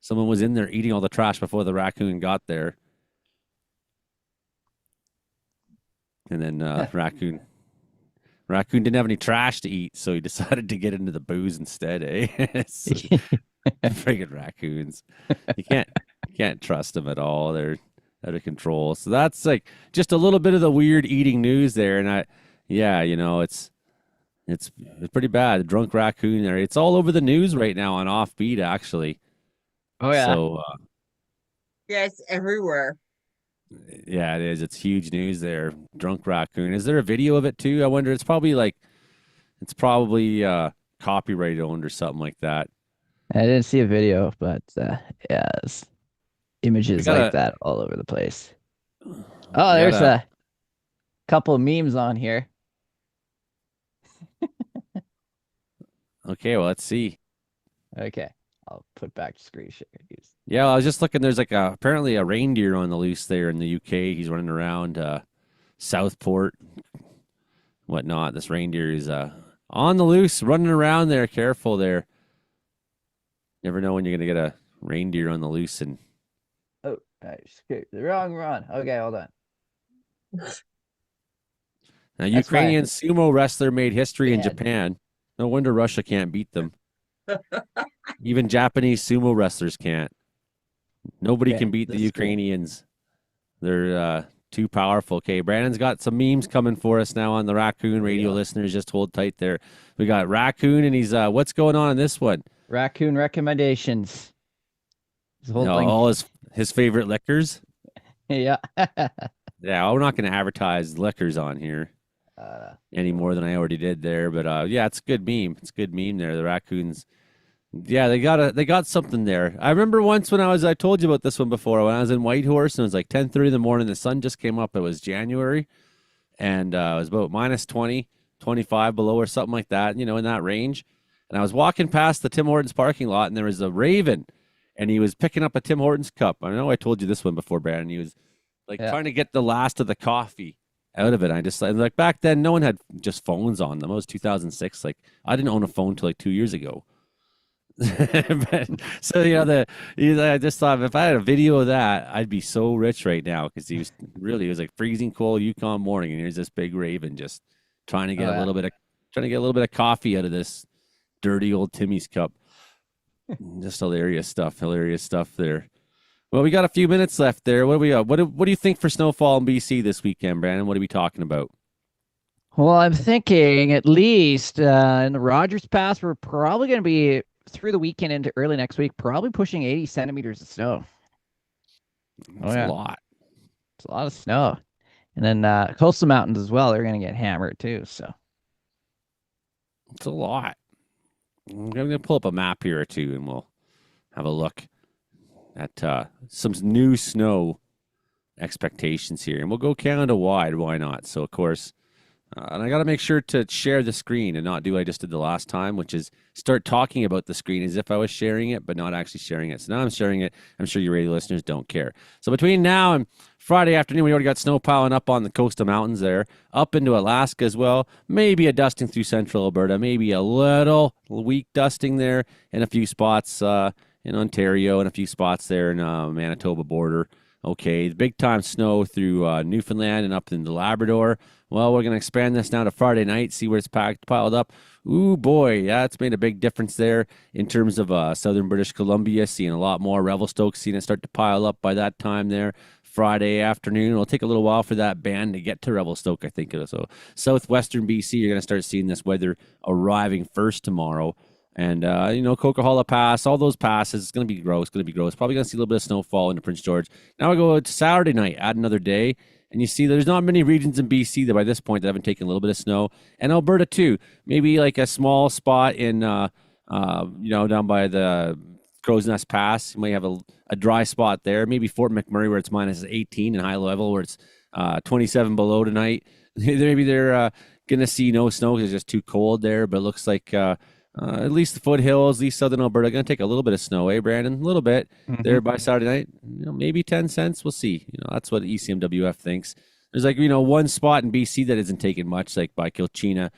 Someone was in there eating all the trash before the raccoon got there. And then raccoon didn't have any trash to eat, so he decided to get into the booze instead, eh? Friggin' raccoons. You can't trust them at all. They're out of control. So that's like just a little bit of the weird eating news there. And it's pretty bad. The drunk raccoon there. It's all over the news right now on Offbeat, actually. Oh yeah. So Yeah, it's everywhere. yeah, it is. It's huge news there. Drunk raccoon. Is there a video of it too? I wonder. It's probably copyright owned or something like that. I didn't see a video, but yeah, it's images like that all over the place. Oh, there's a couple of memes on here. Okay, well, let's see. Okay, I'll put back to screen share. Yeah, I was just looking. There's like apparently a reindeer on the loose there in the UK. He's running around Southport, whatnot. This reindeer is on the loose, running around there. Careful there. Never know when you're gonna get a reindeer on the loose. And oh, I skipped the wrong run. Okay, hold on. a Ukrainian sumo wrestler made history in Japan. No wonder Russia can't beat them. Even Japanese sumo wrestlers can't. Nobody can beat the Ukrainians. They're too powerful. Okay, Brandon's got some memes coming for us now on the Raccoon Radio listeners. Just hold tight there. We got Raccoon, and he's what's going on in this one? Raccoon recommendations. All his favorite liquors. Yeah. Yeah, we're not going to advertise liquors on here any more than I already did there. But yeah, it's a good meme. It's a good meme there. The raccoon's Yeah, they got something there. I remember once when I told you about this one before, when I was in Whitehorse and it was like 10:30 in the morning, the sun just came up. It was January and it was about minus 20, 25 below or something like that, in that range. And I was walking past the Tim Hortons parking lot and there was a raven and he was picking up a Tim Hortons cup. I know I told you this one before, Brandon. He was like trying to get the last of the coffee out of it. I just like back then, no one had just phones on them. It was 2006. Like I didn't own a phone till like 2 years ago. But, so I just thought if I had a video of that, I'd be so rich right now because it was like freezing cold Yukon morning, and here's this big raven just trying to get a little bit of coffee out of this dirty old Timmy's cup. Just hilarious stuff there. Well, we got a few minutes left there. What do we got? What do you think for snowfall in BC this weekend, Brandon? What are we talking about? Well, I'm thinking at least in the Rogers Pass, we're probably going to be through the weekend into early next week, probably pushing 80 centimeters of snow. That's a lot. It's a lot of snow. And then coastal mountains as well, they're going to get hammered too. So it's a lot. I'm going to pull up a map here or two and we'll have a look at some new snow expectations here. And we'll go Canada wide. Why not? So, of course, and I got to make sure to share the screen and not do what I just did the last time, which is start talking about the screen as if I was sharing it, but not actually sharing it. So now I'm sharing it. I'm sure your radio listeners don't care. So between now and Friday afternoon, we already got snow piling up on the coastal mountains there, up into Alaska as well. Maybe a dusting through central Alberta, maybe a little weak dusting there in a few spots in Ontario and a few spots there in Manitoba border. Okay, big time snow through Newfoundland and up into Labrador. Well, we're going to expand this now to Friday night, see where it's piled up. Ooh, boy, yeah, it's made a big difference there in terms of southern British Columbia, seeing a lot more. Revelstoke, seeing it start to pile up by that time there. Friday afternoon. It'll take a little while for that band to get to Revelstoke, I think. So southwestern BC, you're going to start seeing this weather arriving first tomorrow. And, Coquihalla Pass, all those passes, it's going to be gross, Probably going to see a little bit of snowfall into Prince George. Now we go to Saturday night, add another day, and you see there's not many regions in BC that by this point that haven't taken a little bit of snow. And Alberta, too. Maybe like a small spot in, down by the Crow's Nest Pass. You might have a dry spot there. Maybe Fort McMurray where it's minus 18 and high level where it's 27 below tonight. Maybe they're going to see no snow because it's just too cold there, but it looks like... at least the foothills, at least southern Alberta, going to take a little bit of snow, Brandon? A little bit there by Saturday night. Maybe 10 cents. We'll see. That's what ECMWF thinks. There's one spot in BC that isn't taking much, like by Kilchina,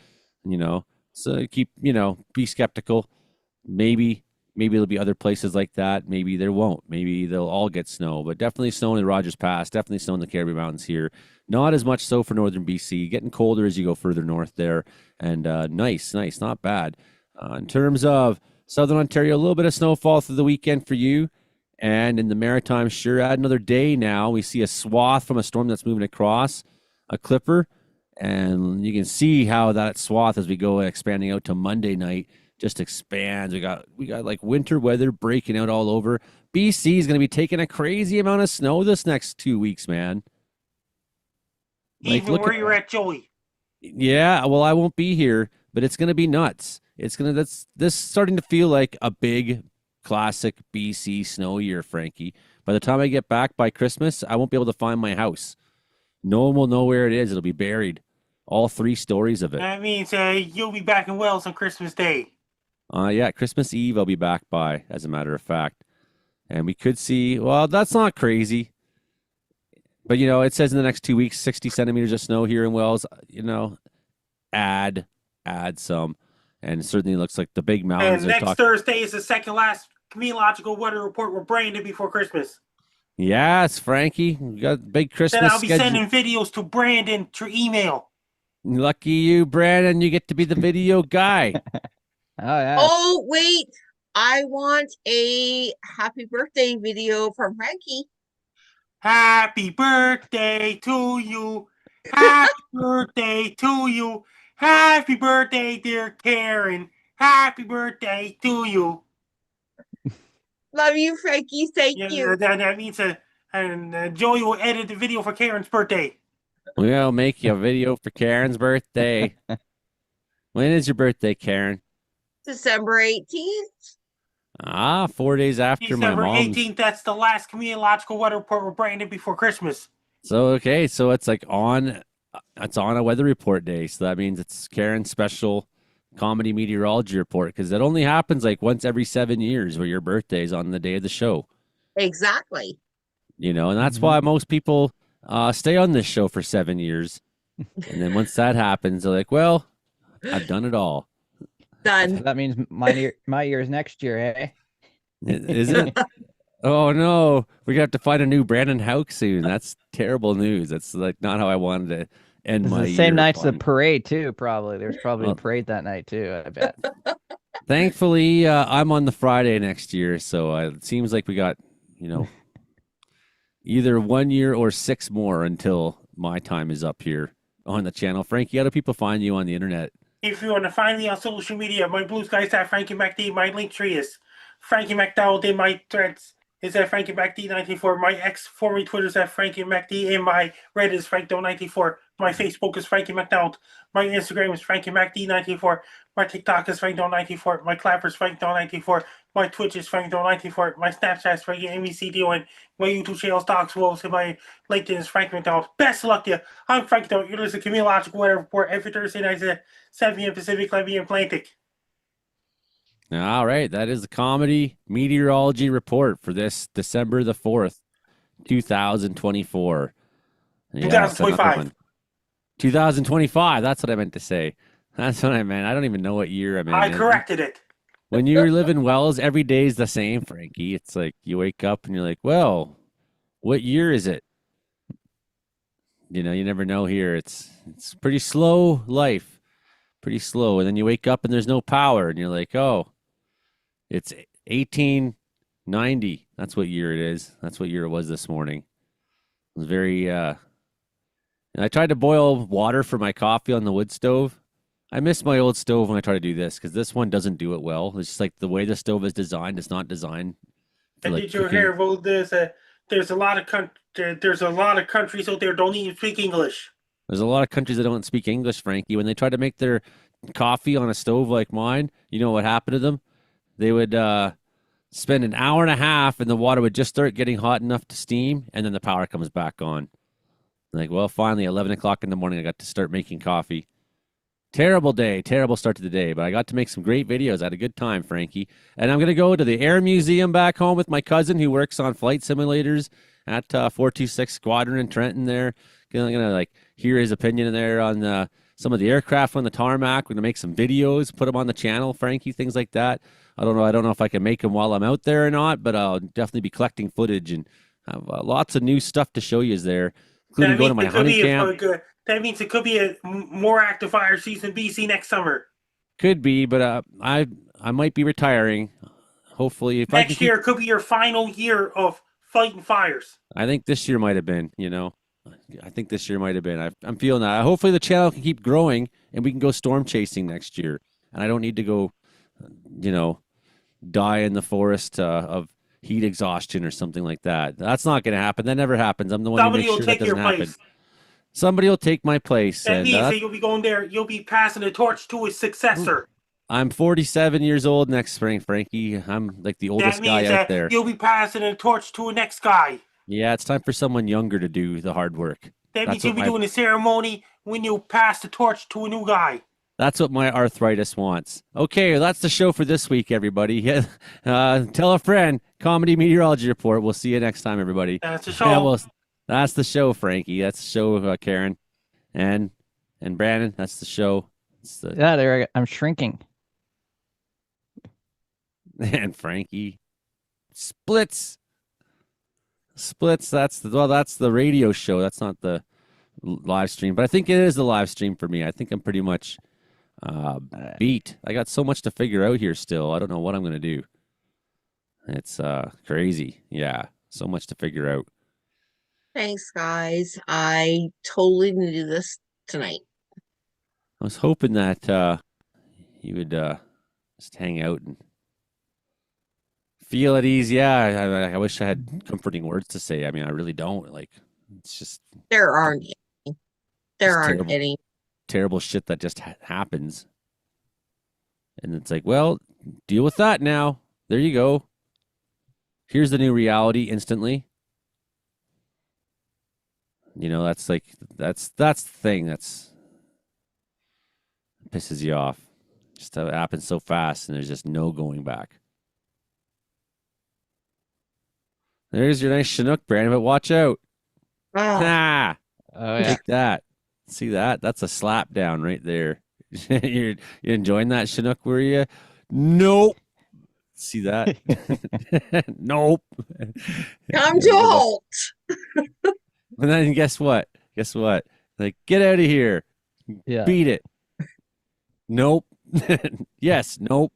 So keep, be skeptical. Maybe there'll be other places like that. Maybe there won't. Maybe they'll all get snow, but definitely snow in the Rogers Pass, definitely snow in the Caribbean Mountains here. Not as much so for northern BC. Getting colder as you go further north there. And nice, not bad. In terms of southern Ontario, a little bit of snowfall through the weekend for you. And in the Maritimes, sure, add another day now. We see a swath from a storm that's moving across a clipper. And you can see how that swath, as we go expanding out to Monday night, just expands. We got like winter weather breaking out all over. BC is going to be taking a crazy amount of snow this next 2 weeks, man. Even where you're at, Joey. Yeah, well, I won't be here, but it's going to be nuts. This starting to feel like a big classic BC snow year, Frankie. By the time I get back by Christmas, I won't be able to find my house. No one will know where it is. It'll be buried. All 3 stories of it. That means you'll be back in Wales on Christmas Day. Yeah, Christmas Eve I'll be back by, as a matter of fact. And we could see, well, that's not crazy. But, it says in the next 2 weeks, 60 centimeters of snow here in Wales. Add some. And it certainly looks like the big mountains. And next Thursday is the second last meteorological weather report with Brandon before Christmas. Yes, Frankie. We got big Christmas. Then I'll be sending videos to Brandon through email. Lucky you, Brandon. You get to be the video guy. yeah. Oh, wait. I want a happy birthday video from Frankie. Happy birthday to you. Happy birthday to you. Happy birthday, dear Karen. Happy birthday to you. Love you, Frankie. Thank you. That means Joey will edit the video for Karen's birthday. We'll make you a video for Karen's birthday. When is your birthday, Karen? December 18th. Ah, 4 days after my December mom's. 18th, that's the last Comedeological weather report with Brandon before Christmas. So okay, so it's like it's on a weather report day. So that means it's Karen's special comedy meteorology report because it only happens like once every 7 years where your birthday is on the day of the show. Exactly. And that's why most people stay on this show for 7 years. And then once that happens, they're like, well, I've done it all. Done. That means my year's next year, eh? Is it? Oh no, we're gonna have to find a new Brandon Hauk soon. That's terrible news. That's like not how I wanted to end This is my the same year night as the fun. parade too. Probably there's probably a Well, parade that night too. I bet. thankfully, I'm on the Friday next year, so it seems like we got, either 1 year or 6 more until my time is up here on the channel. Frankie, how do people find you on the internet? If you want to find me on social media, my blue sky is at Frankie MacD. My link tree is Frankie MacDowell. In my threads is at Frankie MacD94. My ex formerly Twitter is at Frankie MacD. And my Reddit is FrankDoe94. My Facebook is Frankie MacDowell. My Instagram is Frankie MacD94. My TikTok is FrankDoe94. My Clapper is FrankDoe94. My Twitch is FrankDoe94. My Snapchat is Frankie MVCDO. And my YouTube channel is Docs Wolves. And my LinkedIn is Frankie MacDowell. Best of luck to you. I'm Frankie Doe. You're listening to Comedeological Weather Report every Thursday night at 7 p.m. Pacific, 11 p.m. Atlantic. All right, that is the comedy meteorology report for this December the 4th, 2024. Yeah, 2025. 2025, that's what I meant to say. That's what I meant. I don't even know what year I'm in. I corrected it. When you live in Wells, every day is the same, Frankie. It's like you wake up and you're like, well, what year is it? You never know here. It's pretty slow life, pretty slow. And then you wake up and there's no power, and you're like, oh, it's 1890. That's what year it is. That's what year it was this morning. It was very. And I tried to boil water for my coffee on the wood stove. I miss my old stove when I try to do this because this one doesn't do it well. It's just like the way the stove is designed. It's not designed for And like did you cooking. hear? Well, there's a lot of countries out there don't even speak English. There's a lot of countries that don't speak English, Frankie. When they try to make their coffee on a stove like mine, you know what happened to them? They would spend an hour and a half, and the water would just start getting hot enough to steam, and then the power comes back on. Like, well, finally, 11 o'clock in the morning, I got to start making coffee. Terrible day, terrible start to the day, but I got to make some great videos. I had a good time, Frankie. And I'm going to go to the Air Museum back home with my cousin who works on flight simulators at 426 Squadron in Trenton there. I'm going to like hear his opinion there on some of the aircraft on the tarmac. We're going to make some videos, put them on the channel, Frankie, things like that. I don't know if I can make them while I'm out there or not, but I'll definitely be collecting footage and have lots of new stuff to show you there, including going to my hunting camp. That means it could be a more active fire season BC next summer. Could be, but I might be retiring. Hopefully, if next year could be your final year of fighting fires. I think this year might have been. I think this year might have been. I'm feeling that. Hopefully, the channel can keep growing and we can go storm chasing next year. And I don't need to go, die in the forest of heat exhaustion or something like that. That's not going to happen. That never happens. I'm the one who makes sure that doesn't happen. Somebody will take my place. That means that you'll be going there. You'll be passing the torch to his successor. I'm 47 years old next spring, Frankie. I'm like the oldest guy out there. You'll be passing the torch to the next guy. Yeah, it's time for someone younger to do the hard work. That means you'll be doing a ceremony when you pass the torch to a new guy. That's what my arthritis wants. Okay, well, that's the show for this week, everybody. Tell a friend. Comedy Meteorology Report. We'll see you next time, everybody. That's the show. Yeah, well, that's the show, Frankie. That's the show, Karen, and Brandon. That's the show. Yeah, I'm shrinking. And Frankie, Splits. That's the radio show. That's not the live stream, but I think it is the live stream for me. I think I'm pretty much beat. I got so much to figure out here still. I don't know what I'm gonna do. It's crazy. Yeah, so much to figure out. Thanks, guys. I totally need to do this tonight. I was hoping that you would just hang out and feel at ease. Yeah, I wish I had comforting words to say. I mean, I really don't. Like, it's just there aren't any. There aren't any terrible shit that just happens, and it's like, well, deal with that now. There you go. Here's the new reality instantly. You know, that's the thing that's pisses you off. Just how it happens so fast and there's just no going back. There's your nice Chinook, Brandon, but watch out. Oh, Ha! Oh yeah. Take that. See that? That's a slap down right there. you're enjoying that Chinook, were you? Nope. See that? Nope. come to a halt. And then guess what? Like, get out of here. Yeah. Beat it. Nope. Yes. Nope.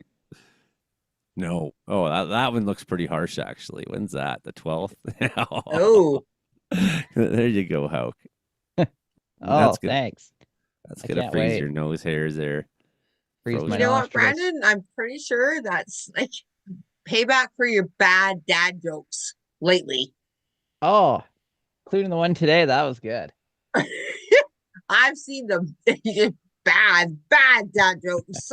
No. Oh, that one looks pretty harsh, actually. When's that? The 12th? Oh, There you go, Hauk. Oh, good. thanks. That's I going to can't freeze wait. your nose hairs there. Freeze Frozen. my you know what, nostrils. Brandon? I'm pretty sure that's like payback for your bad dad jokes lately. Oh, including the one today. That was good. I've seen the bad dad jokes.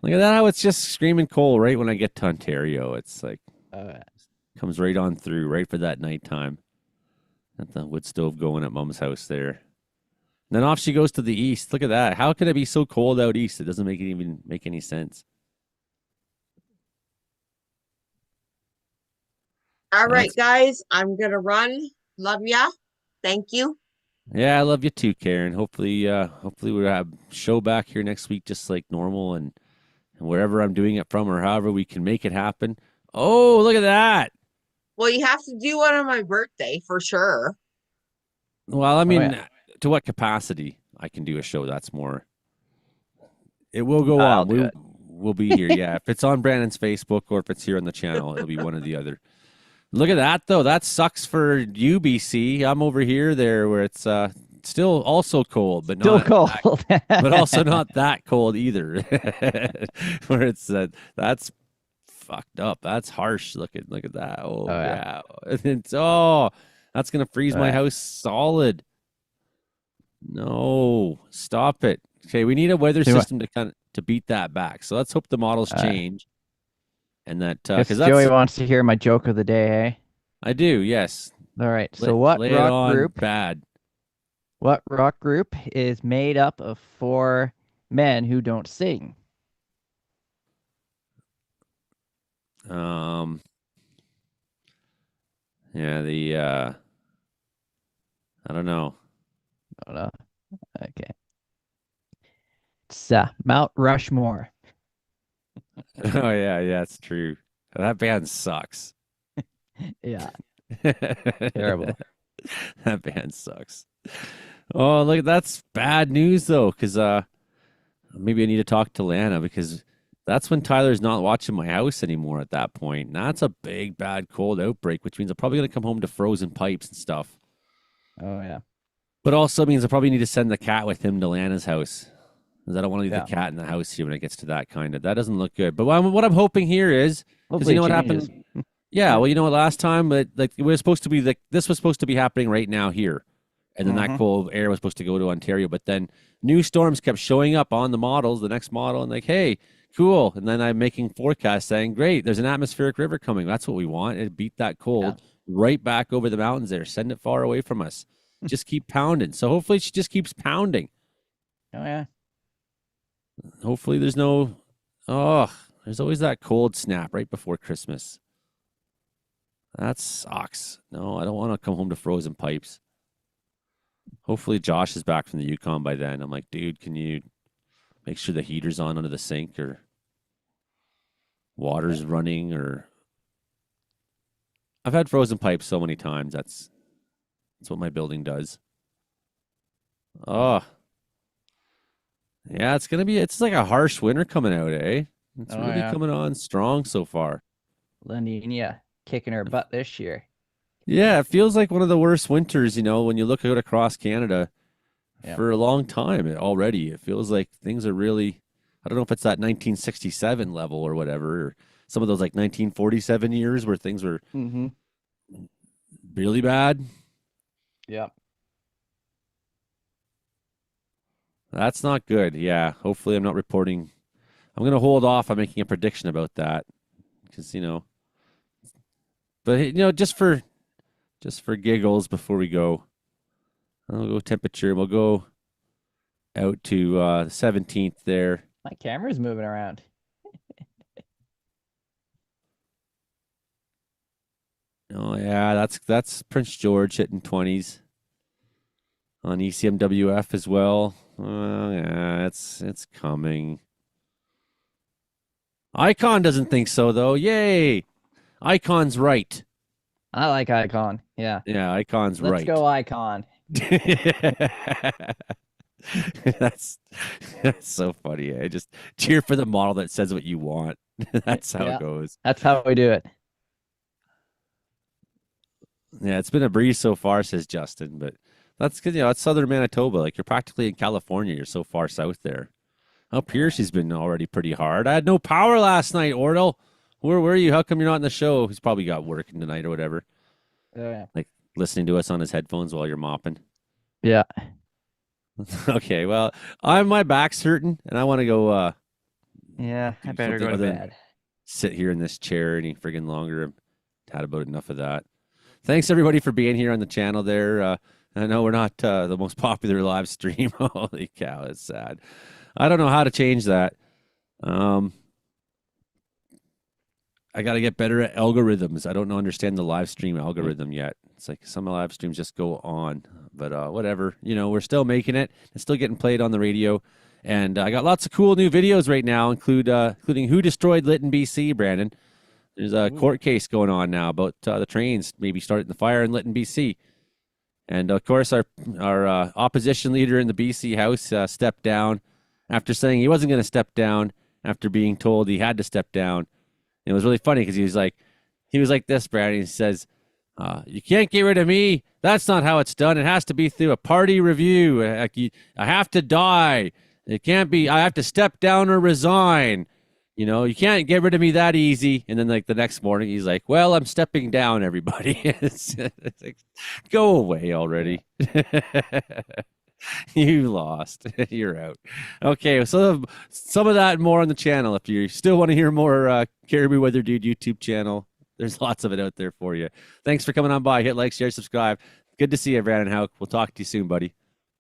Look at that, how it's just screaming cold right when I get to Ontario. It's like, Yeah. comes right on through, right for that nighttime. Got the wood stove going at Mom's house there. And then off she goes to the east. Look at that. How can it be so cold out east? It doesn't even make any sense. All right, That's- guys, I'm gonna run. Love ya. Thank you. Yeah, I love you too, Karen. Hopefully we'll have show back here next week just like normal and wherever I'm doing it from or however we can make it happen. Oh, look at that. Well, you have to do one on my birthday for sure. Well, I mean, yeah. to what capacity I can do a show that's more. It will go I'll on. do it. We'll be here. Yeah, if it's on Brandon's Facebook or if it's here on the channel, it'll be one or the other. Look at that though. That sucks for you, BC. I'm over here there where it's still also cold, but Still not cold. but also not that cold either. Where it's that's fucked up. That's harsh. Look at that. Oh, Oh, yeah. yeah. It's that's gonna freeze Oh, my yeah. house solid. No, stop it. Okay, we need a weather See what- system to beat that back. So let's hope the models change. And that Guess because Joey wants to hear my joke of the day, eh? I do, yes. All right. So what lay it rock on group? bad? What rock group is made up of 4 men who don't sing? Yeah, I don't know. Oh, no. Okay. It's Mount Rushmore. Oh yeah, it's true. That band sucks. Yeah. Terrible. That band sucks. Oh, look, that's bad news though, because maybe I need to talk to Lana because that's when Tyler's not watching my house anymore at that point. And that's a big bad cold outbreak, which means I'm probably gonna come home to frozen pipes and stuff. Oh yeah. But also means I probably need to send the cat with him to Lana's house. Because I don't want to leave Yeah. the cat in the house here when it gets to that kind of. That doesn't look good. But what I'm hoping here is, because Hopefully you know it what changes. happened? Yeah, well, you know what? Last time, like it was supposed to be like this was supposed to be happening right now here, and then that cold air was supposed to go to Ontario. But then new storms kept showing up on the models, the next model, and like, hey, cool. And then I'm making forecasts saying, great, there's an atmospheric river coming. That's what we want. It beat that cold right back over the mountains there. Send it far away from us. Just keep pounding. So hopefully she just keeps pounding. Oh yeah. Hopefully there's there's always that cold snap right before Christmas. That sucks. No, I don't want to come home to frozen pipes. Hopefully Josh is back from the Yukon by then. I'm like, dude, can you make sure the heater's on under the sink or water's running or I've had frozen pipes so many times. That's what my building does. Oh. Yeah, it's like a harsh winter coming out, eh? It's really coming on strong so far. La Nina kicking her butt this year. Yeah, it feels like one of the worst winters, when you look out across Canada Yep. for a long time already. It feels like things are really, I don't know if it's that 1967 level or whatever, or some of those like 1947 years where things were really bad. Yep. That's not good. Yeah, hopefully I'm not reporting. I'm going to hold off on making a prediction about that because but just for giggles before we go, I'll go temperature. We'll go out to 17th there. My camera's moving around. Oh yeah, that's Prince George hitting 20s on ECMWF as well. Yeah, it's coming. Icon doesn't think so though. Yay, Icon's right. I like Icon. Yeah. Yeah, Icon's Let's right. go Icon. that's so funny. I just cheer for the model that says what you want. That's how it goes. That's how we do it. Yeah, it's been a breeze so far, says Justin, but that's because it's southern Manitoba. Like, you're practically in California. You're so far south there. Up here, she's been already pretty hard. I had no power last night, Ordle. Where were you? How come you're not in the show? He's probably got working tonight or whatever. Oh, yeah. Like listening to us on his headphones while you're mopping. Yeah. Okay, well, my back's hurting, and I want to go. Yeah, I better go to bed. Sit here in this chair any friggin' longer. I've had about enough of that. Thanks everybody for being here on the channel there. I know we're not the most popular live stream. Holy cow, it's sad. I don't know how to change that. I got to get better at algorithms. I don't understand the live stream algorithm yet. It's like some live streams just go on, but whatever. We're still making it. It's still getting played on the radio. And I got lots of cool new videos right now, including Who Destroyed Lytton, BC, Brandon. There's a court case going on now about the trains maybe starting the fire in Lytton, BC. And, of course, our opposition leader in the BC House stepped down after saying he wasn't going to step down after being told he had to step down. And it was really funny because he was like this, Brandon. He says, you can't get rid of me. That's not how it's done. It has to be through a party review. I have to die. It can't be, I have to step down or resign. You can't get rid of me that easy. And then the next morning, he's like, well, I'm stepping down, everybody. it's like, go away already. You lost. You're out. Okay, so some of that and more on the channel. If you still want to hear more Caribou Weather Dude YouTube channel, there's lots of it out there for you. Thanks for coming on by. Hit like, share, subscribe. Good to see you, Brandon Hauk. We'll talk to you soon, buddy.